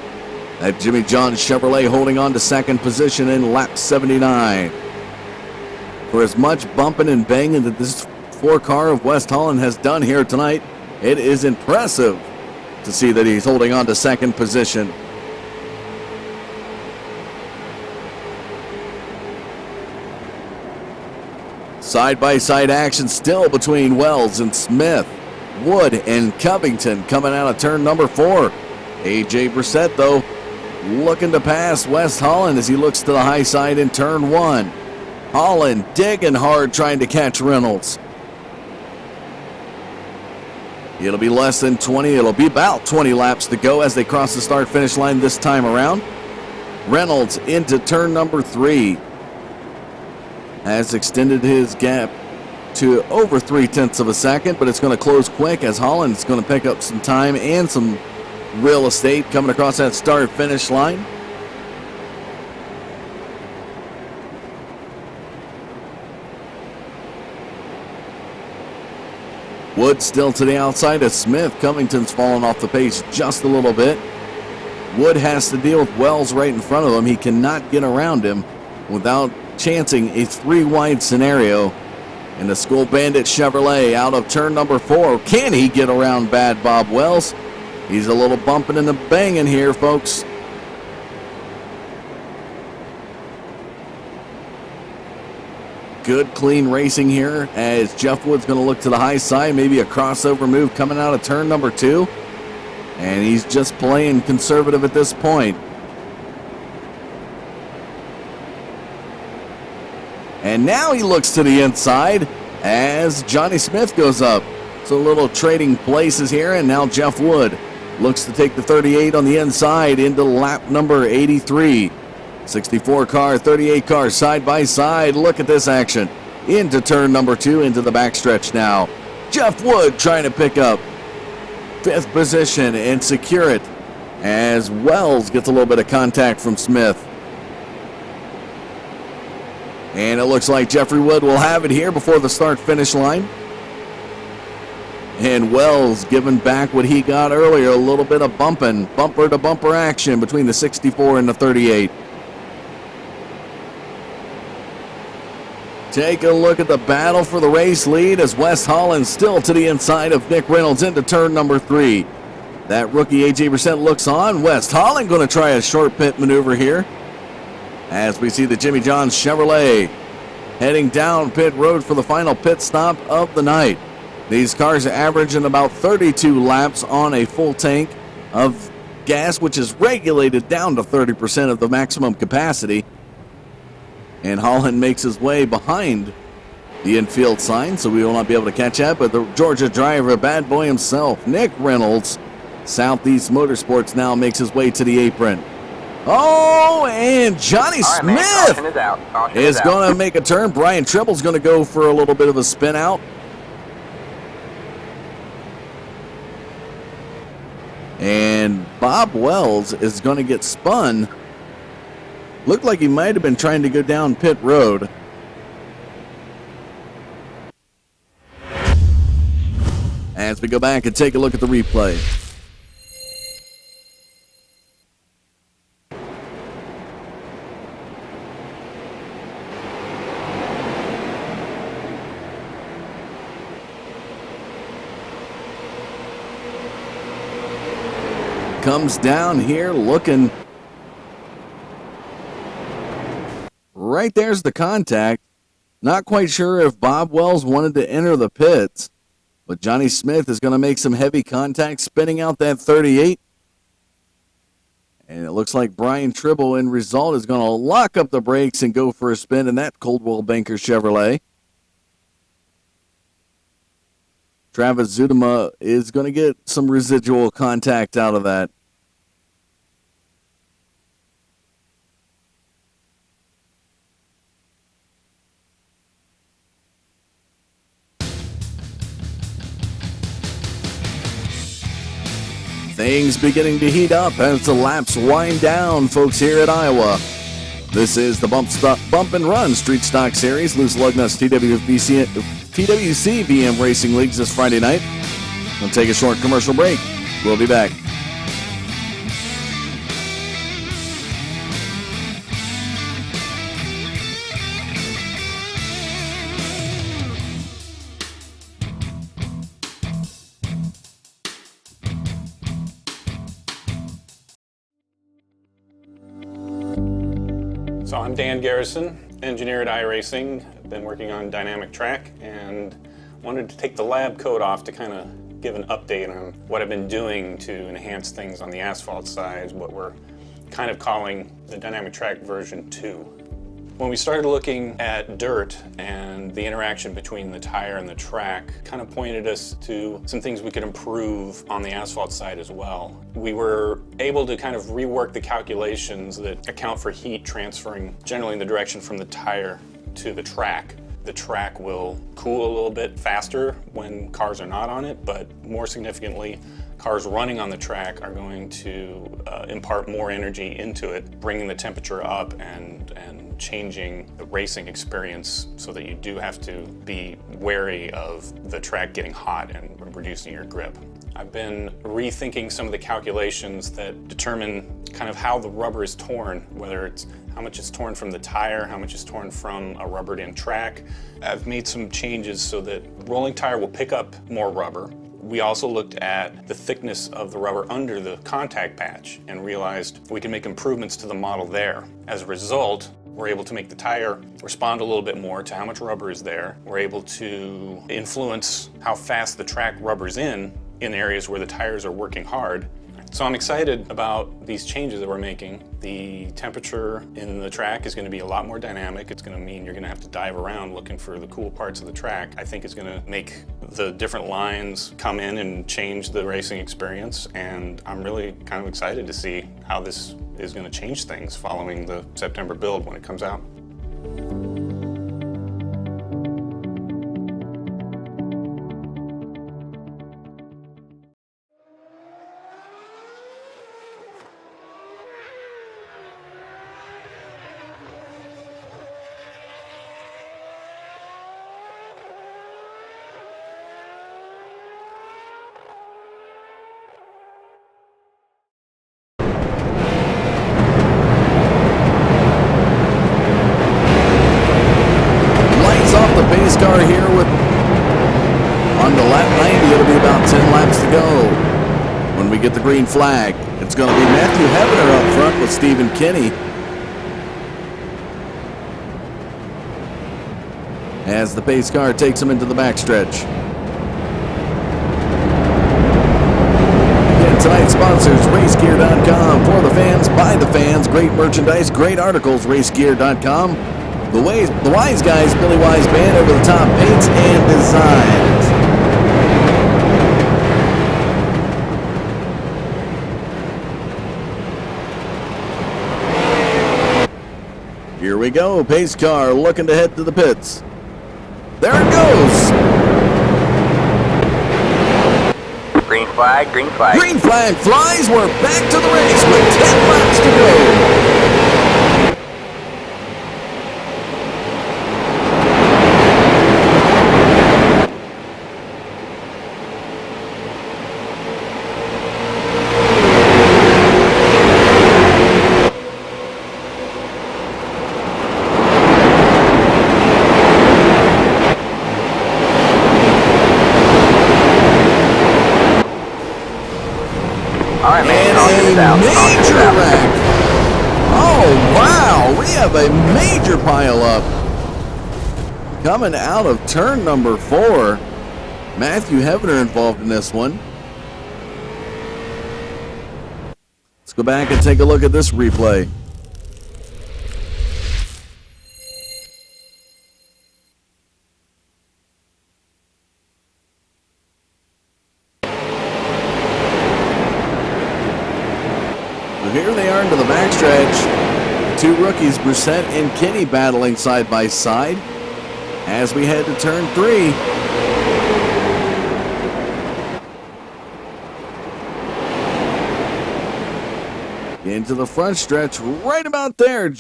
[SPEAKER 1] That Jimmy John Chevrolet holding on to 2nd position in lap 79. For as much bumping and banging that this 4 car of West Holland has done here tonight, it is impressive to see that he's holding on to 2nd position. Side-by-side action still between Wells and Smith. Wood and Covington coming out of turn number 4. A.J. Brissett, though, looking to pass West Holland as he looks to the high side in turn 1. Holland digging hard trying to catch Reynolds. It'll be less than 20. It'll be about 20 laps to go as they cross the start-finish line this time around. Reynolds into turn number 3. Has extended his gap to over 0.3 of a second, but it's going to close quick as Holland's going to pick up some time and some real estate coming across that start-finish line. Wood still to the outside of Smith. Covington's fallen off the pace just a little bit. Wood has to deal with Wells right in front of him. He cannot get around him without chancing a 3-wide scenario. And the School Bandit Chevrolet out of turn number 4. Can he get around Bad Bob Wells? He's a little bumping and a banging here, folks. Good, clean racing here as Jeff Wood's going to look to the high side. Maybe a crossover move coming out of turn number 2. And he's just playing conservative at this point. And now he looks to the inside as Johnny Smith goes up. So a little trading places here, and now Jeff Wood looks to take the 38 on the inside into lap number 83. 64 car, 38 car, side by side. Look at this action. Into turn number 2, into the backstretch now. Jeff Wood trying to pick up 5th position and secure it as Wells gets a little bit of contact from Smith. And it looks like Jeffrey Wood will have it here before the start-finish line. And Wells giving back what he got earlier, a little bit of bumper-to-bumper action between the 64 and the 38. Take a look at the battle for the race lead as Wes Holland still to the inside of Nick Reynolds into turn number 3. That rookie AJ Brissett looks on. West Holland going to try a short pit maneuver here as we see the Jimmy John's Chevrolet heading down pit road for the final pit stop of the night. These cars are averaging about 32 laps on a full tank of gas, which is regulated down to 30% of the maximum capacity. And Holland makes his way behind the infield sign, so we will not be able to catch that. But the Georgia driver, bad boy himself, Nick Reynolds, Southeast Motorsports, now makes his way to the apron. Oh, and Johnny
[SPEAKER 3] All right, man,
[SPEAKER 1] Smith
[SPEAKER 3] caution is out. Caution
[SPEAKER 1] is
[SPEAKER 3] out.
[SPEAKER 1] going to make a turn. Brian Tribble's going to go for a little bit of a spin out. And Bob Wells is going to get spun. Looked like he might have been trying to go down pit road. As we go back and take a look at the replay. Comes down here looking. Right there's the contact. Not quite sure if Bob Wells wanted to enter the pits, but Johnny Smith is going to make some heavy contact, spinning out that 38. And it looks like Brian Tribble, in result, is going to lock up the brakes and go for a spin in that Coldwell Banker Chevrolet. Travis Zudema is going to get some residual contact out of that. Things beginning to heat up as the laps wind down, folks, here at Iowa. This is the Bump and Run Street Stock Series, Loose Lugness TWC VM Racing Leagues this Friday night. We'll take a short commercial break. We'll be back.
[SPEAKER 6] So I'm Dan Garrison, engineer at iRacing. I've been working on dynamic track and wanted to take the lab coat off to kind of give an update on what I've been doing to enhance things on the asphalt side, what we're kind of calling the dynamic track version 2. When we started looking at dirt and the interaction between the tire and the track, kind of pointed us to some things we could improve on the asphalt side as well. We were able to kind of rework the calculations that account for heat transferring generally in the direction from the tire to the track. The track will cool a little bit faster when cars are not on it, but more significantly, cars running on the track are going to impart more energy into it, bringing the temperature up and changing the racing experience so that you do have to be wary of the track getting hot and reducing your grip. I've been rethinking some of the calculations that determine kind of how the rubber is torn, whether it's how much is torn from the tire, how much is torn from a rubbered-in track. I've made some changes so that rolling tire will pick up more rubber. We also looked at the thickness of the rubber under the contact patch and realized we can make improvements to the model there. As a result, we're able to make the tire respond a little bit more to how much rubber is there. We're able to influence how fast the track rubbers in areas where the tires are working hard. So I'm excited about these changes that we're making. The temperature in the track is going to be a lot more dynamic. It's going to mean you're going to have to dive around looking for the cool parts of the track. I think it's going to make the different lines come in and change the racing experience, and I'm really kind of excited to see how this is going to change things following the September build when it comes out.
[SPEAKER 1] lap 90. It'll be about 10 laps to go when we get the green flag. It's going to be Matthew Hebner up front with Stephen Kinney, as the pace car takes him into the backstretch. Again, tonight's sponsors, RaceGear.com. For the fans, by the fans. Great merchandise, great articles, RaceGear.com. The Wise Guys, Billy Wise Band, over the top paints and designs. Here we go, pace car looking to head to the pits. There it goes.
[SPEAKER 3] Green flag, green flag.
[SPEAKER 1] Green flag flies. We're back to the race with 10 laps to go.
[SPEAKER 3] All right, man.
[SPEAKER 1] And
[SPEAKER 3] Caution is
[SPEAKER 1] a
[SPEAKER 3] out. Caution is
[SPEAKER 1] major
[SPEAKER 3] out.
[SPEAKER 1] wreck. Oh, wow. We have a major pileup coming out of turn number 4. Matthew Hebner involved in this one. Let's go back and take a look at this replay. Here they are into the backstretch. Two rookies, Brissett and Kinney, battling side by side as we head to turn 3. Into the front stretch, right about there.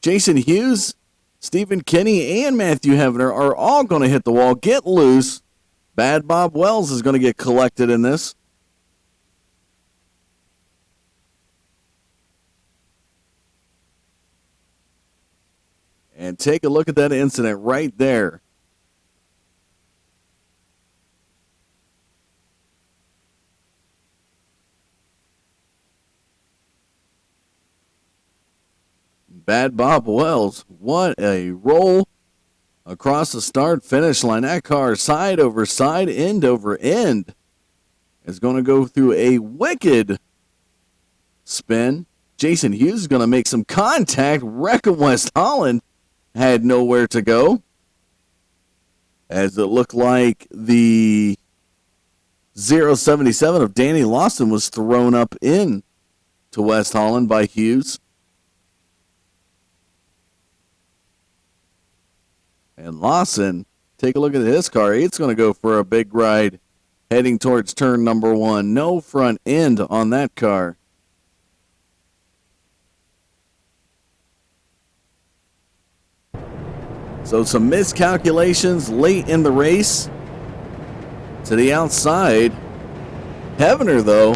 [SPEAKER 1] Jason Hughes, Stephen Kinney, and Matthew Hebner are all going to hit the wall, get loose. Bad Bob Wells is going to get collected in this. And take a look at that incident right there. Bad Bob Wells, what a roll across the start-finish line. That car side over side, end over end, is going to go through a wicked spin. Jason Hughes is going to make some contact. Wrecking West Holland had nowhere to go, as it looked like the 077 of Danny Lawson was thrown up in to West Holland by Hughes. And Lawson, take a look at his car. It's going to go for a big ride heading towards turn number 1. No front end on that car. So some miscalculations late in the race to the outside. Hebner, though,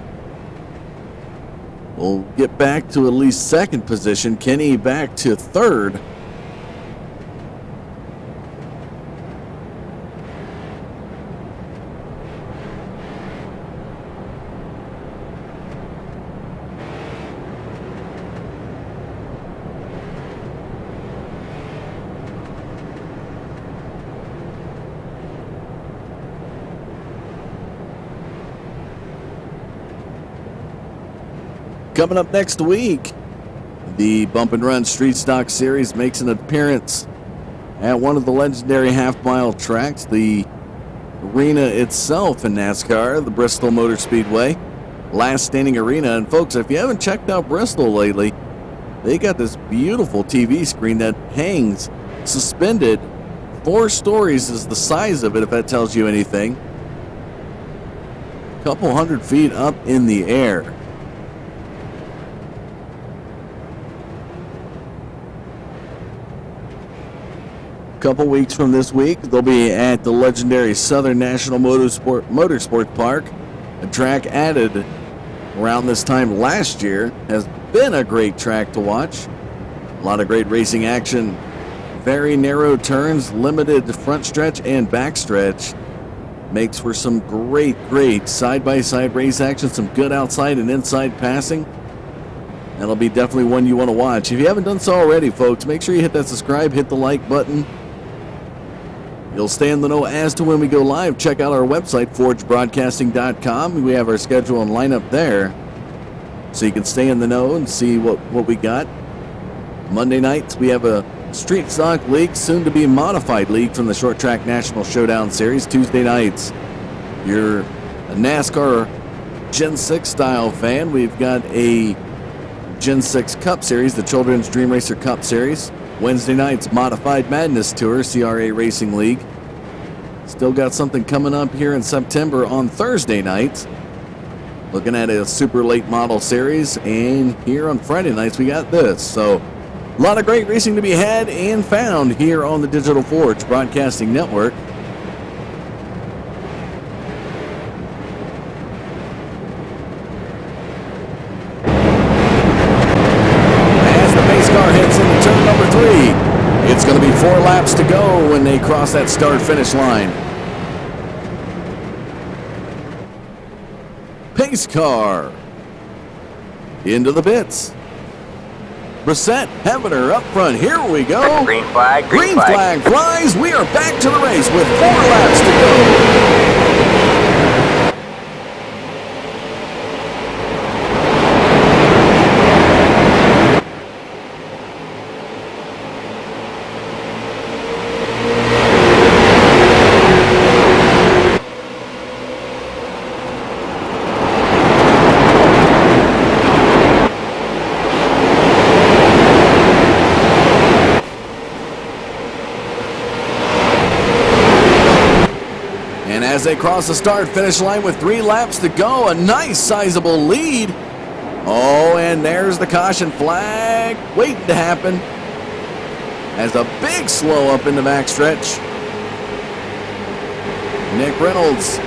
[SPEAKER 1] will get back to at least second position. Kinney back to third. Coming up next week, the Bump and Run Street Stock Series makes an appearance at one of the legendary half-mile tracks, the arena itself in NASCAR, the Bristol Motor Speedway, last standing arena. And folks, if you haven't checked out Bristol lately, they got this beautiful TV screen that hangs suspended. 4 stories is the size of it, if that tells you anything. A couple hundred feet up in the air. Couple weeks from this week, they'll be at the legendary Southern National Motorsport Park, a track added around this time last year. Has been a great track to watch. A lot of great racing action, very narrow turns, limited front stretch and back stretch. Makes for some great side-by-side race action, some good outside and inside passing. That'll be definitely one you want to watch. If you haven't done so already, folks, make sure you hit that subscribe, hit the like button. You'll stay in the know as to when we go live. Check out our website, forgebroadcasting.com. We have our schedule and lineup there, so you can stay in the know and see what we got. Monday nights, we have a Street Stock League, soon to be modified league from the Short Track National Showdown Series. Tuesday nights, you're a NASCAR Gen 6 style fan. We've got a Gen 6 Cup Series, the Children's Dream Racer Cup Series. Wednesday nights, Modified Madness Tour, CRA Racing League. Still got something coming up here in September on Thursday nights. Looking at a super late model series, and here on Friday nights we got this. So a lot of great racing to be had and found here on the Digital Forge Broadcasting Network. As the pace car hits into turn number 3, it's going to be 4 laps to go when they cross that start-finish line. Pace car into the pits. Brissett, Hevener up front. Here we go.
[SPEAKER 3] Green flag,
[SPEAKER 1] Green flag flies. We are back to the race with 4 laps to go. As they cross the start-finish line with 3 laps to go, a nice sizable lead. Oh, and there's the caution flag waiting to happen as a big slow up in the backstretch. Nick Reynolds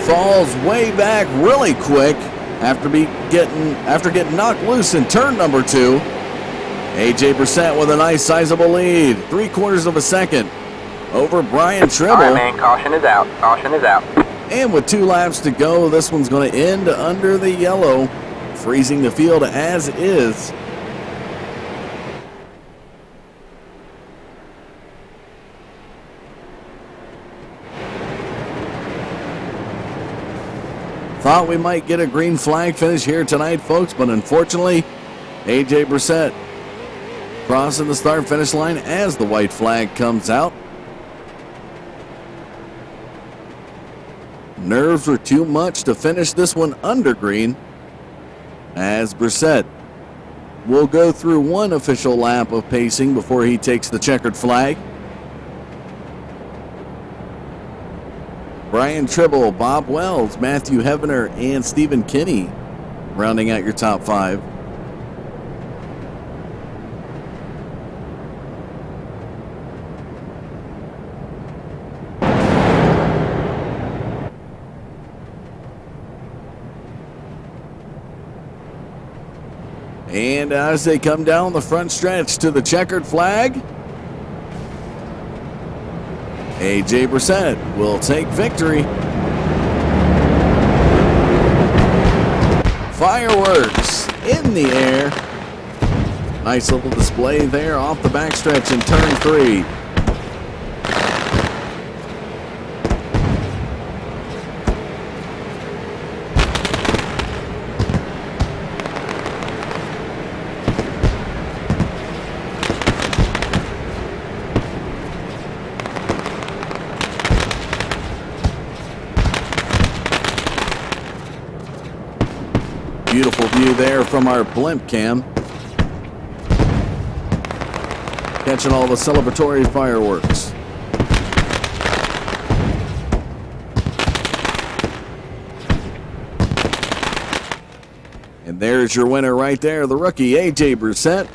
[SPEAKER 1] falls way back really quick after getting knocked loose in turn number 2. AJ Brissett with a nice sizable lead, 3/4 of a second over Brian Tribble.
[SPEAKER 3] All right, man, caution is out. Caution is out.
[SPEAKER 1] And with 2 laps to go, this one's going to end under the yellow, freezing the field as is. Thought we might get a green flag finish here tonight, folks, but unfortunately, AJ Brissett crossing the start-finish line as the white flag comes out. Nerves were too much to finish this one under green, as Brissett will go through 1 official lap of pacing before he takes the checkered flag. Brian Tribble, Bob Wells, Matthew Hevener, and Stephen Kinney rounding out your top 5. And as they come down the front stretch to the checkered flag, AJ Brissett will take victory. Fireworks in the air. Nice little display there off the backstretch in turn 3. Beautiful view there from our blimp cam. Catching all the celebratory fireworks. And there's your winner right there, the rookie, AJ Brissett.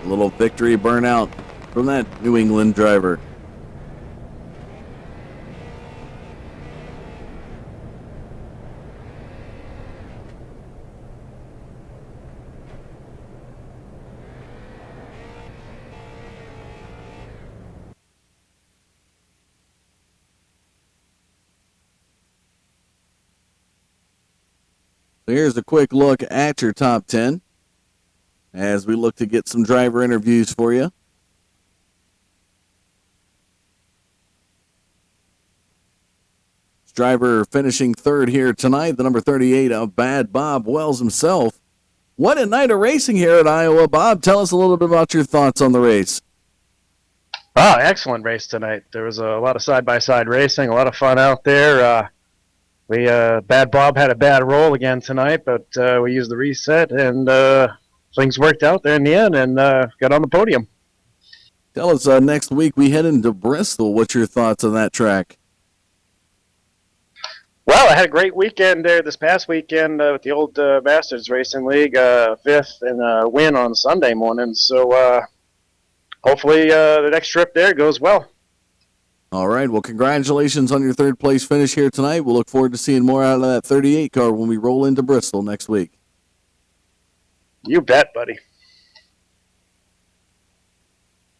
[SPEAKER 1] Little victory burnout from that New England driver. So here's a quick look at your top 10 as we look to get some driver interviews for you. Driver finishing third here tonight, the number 38 of Bad Bob Wells himself. What a night of racing here at Iowa. Bob, tell us a little bit about your thoughts on the race.
[SPEAKER 7] Oh, excellent race tonight. There was a lot of side-by-side racing, a lot of fun out there. Bad Bob had a bad roll again tonight, but we used the reset, and things worked out there in the end, and got on the podium.
[SPEAKER 1] Tell us, next week we head into Bristol. What's your thoughts on that track?
[SPEAKER 7] Well, I had a great weekend there this past weekend with the Old Bastards Racing League, fifth and a win on Sunday morning. So hopefully the next trip there goes well.
[SPEAKER 1] All right. Well, congratulations on your third place finish here tonight. We'll look forward to seeing more out of that 38 car when we roll into Bristol next week.
[SPEAKER 7] You bet, buddy.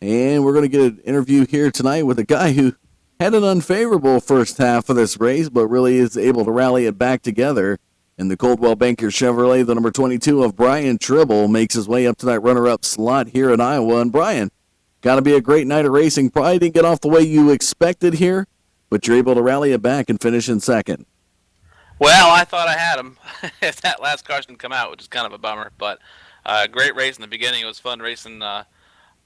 [SPEAKER 1] And we're going to get an interview here tonight with a guy who had an unfavorable first half of this race, but really is able to rally it back together. In the Coldwell Banker Chevrolet, the number 22 of Brian Tribble makes his way up to that runner-up slot here in Iowa. And Brian, got to be a great night of racing. Probably didn't get off the way you expected here, but you're able to rally it back and finish in second.
[SPEAKER 8] Well, I thought I had him if that last caution didn't come out, which is kind of a bummer. But great race in the beginning. It was fun racing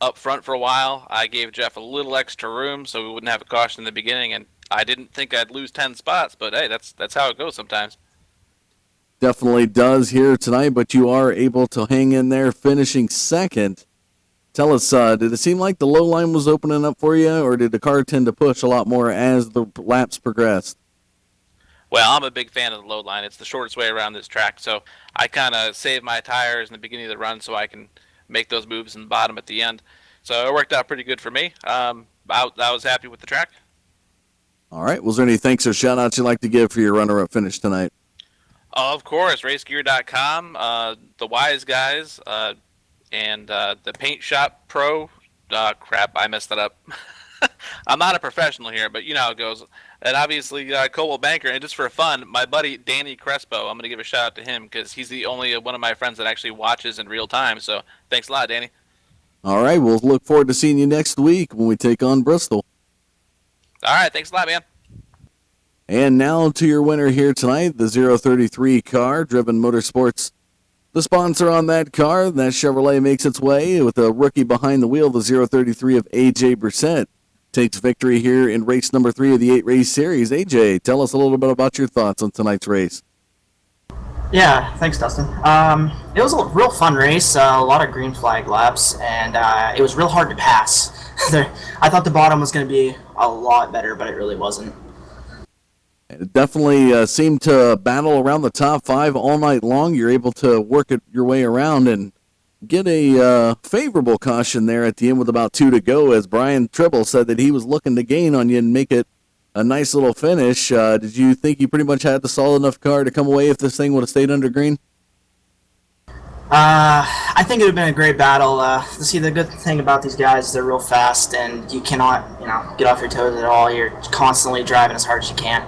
[SPEAKER 8] up front for a while. I gave Jeff a little extra room so we wouldn't have a caution in the beginning, and I didn't think I'd lose 10 spots, but hey, that's how it goes sometimes.
[SPEAKER 1] Definitely does here tonight, but you are able to hang in there, finishing second. Tell us, did it seem like the low line was opening up for you, or did the car tend to push a lot more as the laps progressed?
[SPEAKER 8] Well, I'm a big fan of the low line. It's the shortest way around this track, so I kind of save my tires in the beginning of the run so I can make those moves in the bottom at the end. So it worked out pretty good for me. I was happy with the track.
[SPEAKER 1] All right. Was there any thanks or shout-outs you'd like to give for your runner-up finish tonight?
[SPEAKER 8] Of course, racegear.com, the Wise Guys, and the Paint Shop Pro. Crap, I messed that up. I'm not a professional here, but you know how it goes. And obviously, Coldwell Banker, and just for fun, my buddy Danny Crespo, I'm going to give a shout out to him because he's the only one of my friends that actually watches in real time. So thanks a lot, Danny.
[SPEAKER 1] All right, we'll look forward to seeing you next week when we take on Bristol.
[SPEAKER 8] All right, thanks a lot, man.
[SPEAKER 1] And now to your winner here tonight, the 033 car, Driven Motorsports. The sponsor on that car, that Chevrolet makes its way with a rookie behind the wheel, the 033 of A.J. Brissett. Takes victory here in race number 3 of the 8-race series. AJ, tell us a little bit about your thoughts on tonight's race.
[SPEAKER 9] Yeah, thanks, Dustin. It was a real fun race, a lot of green flag laps, and it was real hard to pass. I thought the bottom was going to be a lot better, but it really wasn't.
[SPEAKER 1] It definitely seemed to battle around the top 5 all night long. You're able to work it your way around and get a favorable caution there at the end with about 2 to go, as Brian Tribble said that he was looking to gain on you and make it a nice little finish. Did you think you pretty much had the solid enough car to come away if this thing would have stayed under green?
[SPEAKER 9] I think it would have been a great battle. See, the good thing about these guys is they're real fast, and you cannot, get off your toes at all. You're constantly driving as hard as you can.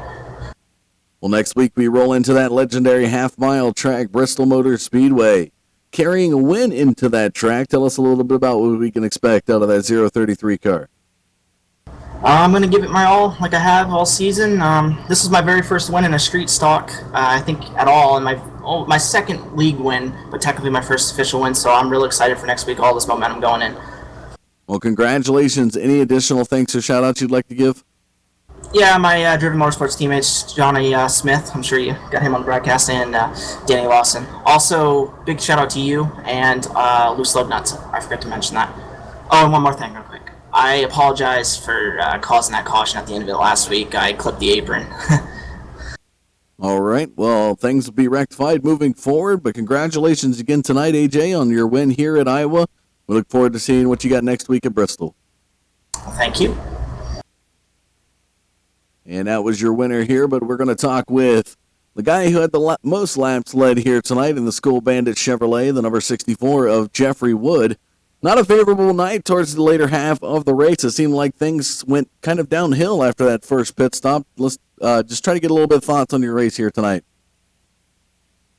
[SPEAKER 1] Well, next week we roll into that legendary half-mile track, Bristol Motor Speedway. Carrying a win into that track, tell us a little bit about what we can expect out of that 033 car.
[SPEAKER 9] I'm going to give it my all, like I have all season. This is my very first win in a street stock, I think, at all, and my second league win, but technically my first official win, so I'm really excited for next week, all this momentum going in.
[SPEAKER 1] Well, congratulations. Any additional thanks or shout-outs you'd like to give?
[SPEAKER 9] Yeah, my Driven Motorsports teammates, Johnny Smith, I'm sure you got him on the broadcast, and Danny Lawson. Also, big shout-out to you and Loose Lug Nuts. I forgot to mention that. Oh, and one more thing real quick. I apologize for causing that caution at the end of it last week. I clipped the apron.
[SPEAKER 1] All right. Well, things will be rectified moving forward, but congratulations again tonight, AJ, on your win here at Iowa. We look forward to seeing what you got next week at Bristol.
[SPEAKER 9] Thank you.
[SPEAKER 1] And that was your winner here, but we're going to talk with the guy who had the most laps led here tonight in the School Bandit Chevrolet, the number 64 of Jeffrey Wood. Not a favorable night towards the later half of the race. It seemed like things went kind of downhill after that first pit stop. Let's just try to get a little bit of thoughts on your race here tonight.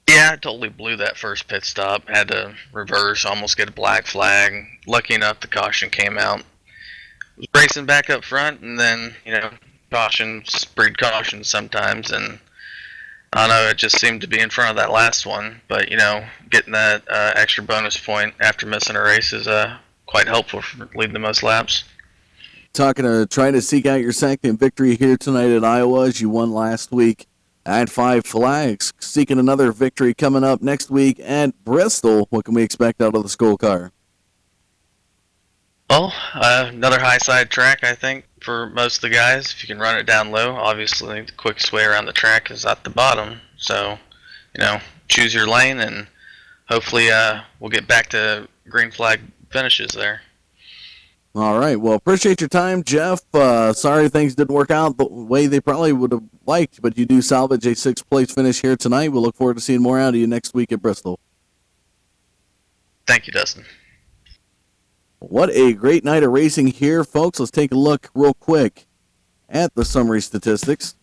[SPEAKER 7] Yeah, I totally blew that first pit stop. Had to reverse, almost get a black flag. Lucky enough, the caution came out. Was racing back up front, and then, cautions breed caution sometimes, and I don't know, it just seemed to be in front of that last one. But, getting that extra bonus point after missing a race is quite helpful for leading the most laps.
[SPEAKER 1] Trying to seek out your second victory here tonight at Iowa as you won last week at 5 Flags. Seeking another victory coming up next week at Bristol. What can we expect out of the Skull Car?
[SPEAKER 7] Well, another high side track, I think, for most of the guys. If you can run it down low, obviously the quickest way around the track is at the bottom. So, choose your lane, and hopefully we'll get back to green flag finishes there.
[SPEAKER 1] All right. Well, appreciate your time, Jeff. Sorry things didn't work out the way they probably would have liked, but you do salvage a 6th place finish here tonight. We'll look forward to seeing more out of you next week at Bristol.
[SPEAKER 7] Thank you, Dustin.
[SPEAKER 1] What a great night of racing here, folks. Let's take a look real quick at the summary statistics.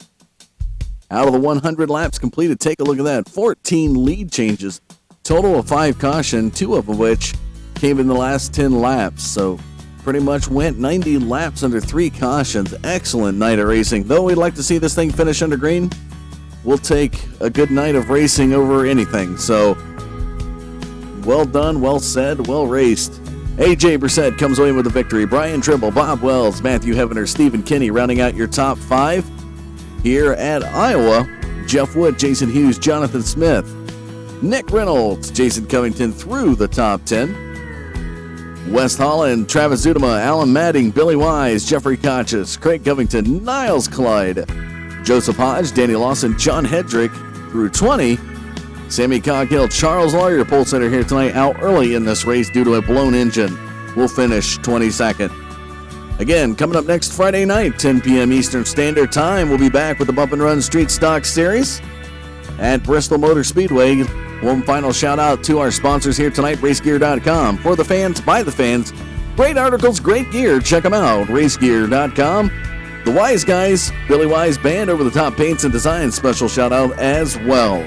[SPEAKER 1] Out of the 100 laps completed, take a look at that. 14 lead changes, total of 5 caution, 2 of which came in the last 10 laps. So pretty much went 90 laps under 3 cautions. Excellent night of racing. Though we'd like to see this thing finish under green, we'll take a good night of racing over anything. So well done, well said, well raced. AJ Brissett comes away with the victory. Brian Trimble, Bob Wells, Matthew Heavener, Stephen Kinney rounding out your top 5. Here at Iowa, Jeff Wood, Jason Hughes, Jonathan Smith, Nick Reynolds, Jason Covington through the top 10. West Holland, Travis Zudema, Alan Madding, Billy Wise, Jeffrey Kochis, Craig Covington, Niles Clyde, Joseph Hodge, Danny Lawson, John Hedrick through 20. Sammy Coghill, Charles Lawyer, pole sitter here tonight, out early in this race due to a blown engine. Will finish 22nd. Again, coming up next Friday night, 10 p.m. Eastern Standard Time, we'll be back with the Bump and Run Street Stock Series at Bristol Motor Speedway. One final shout out to our sponsors here tonight, RaceGear.com. For the fans, by the fans. Great articles, great gear. Check them out, RaceGear.com. The Wise Guys, Billy Wise Band, Over the Top Paints and Designs, special shout out as well.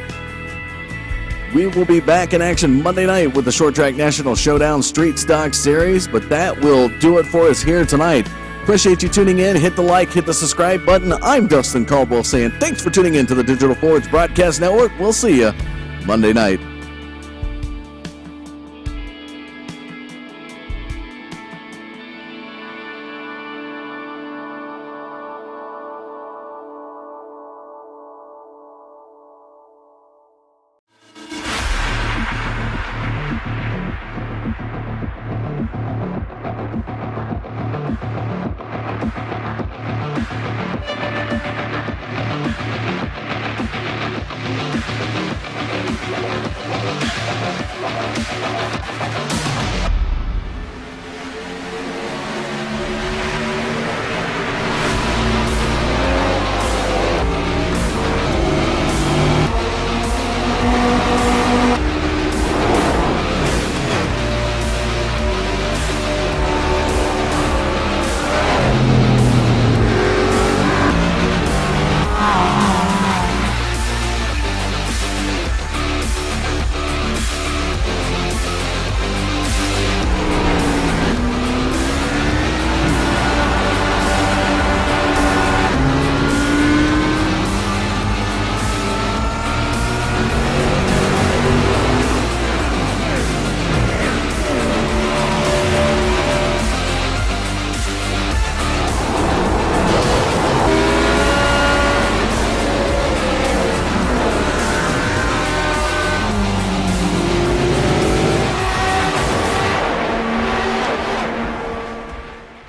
[SPEAKER 1] We will be back in action Monday night with the Short Track National Showdown Street Stock Series, but that will do it for us here tonight. Appreciate you tuning in. Hit the like, hit the subscribe button. I'm Dustin Caldwell saying thanks for tuning in to the Digital Forge Broadcast Network. We'll see you Monday night.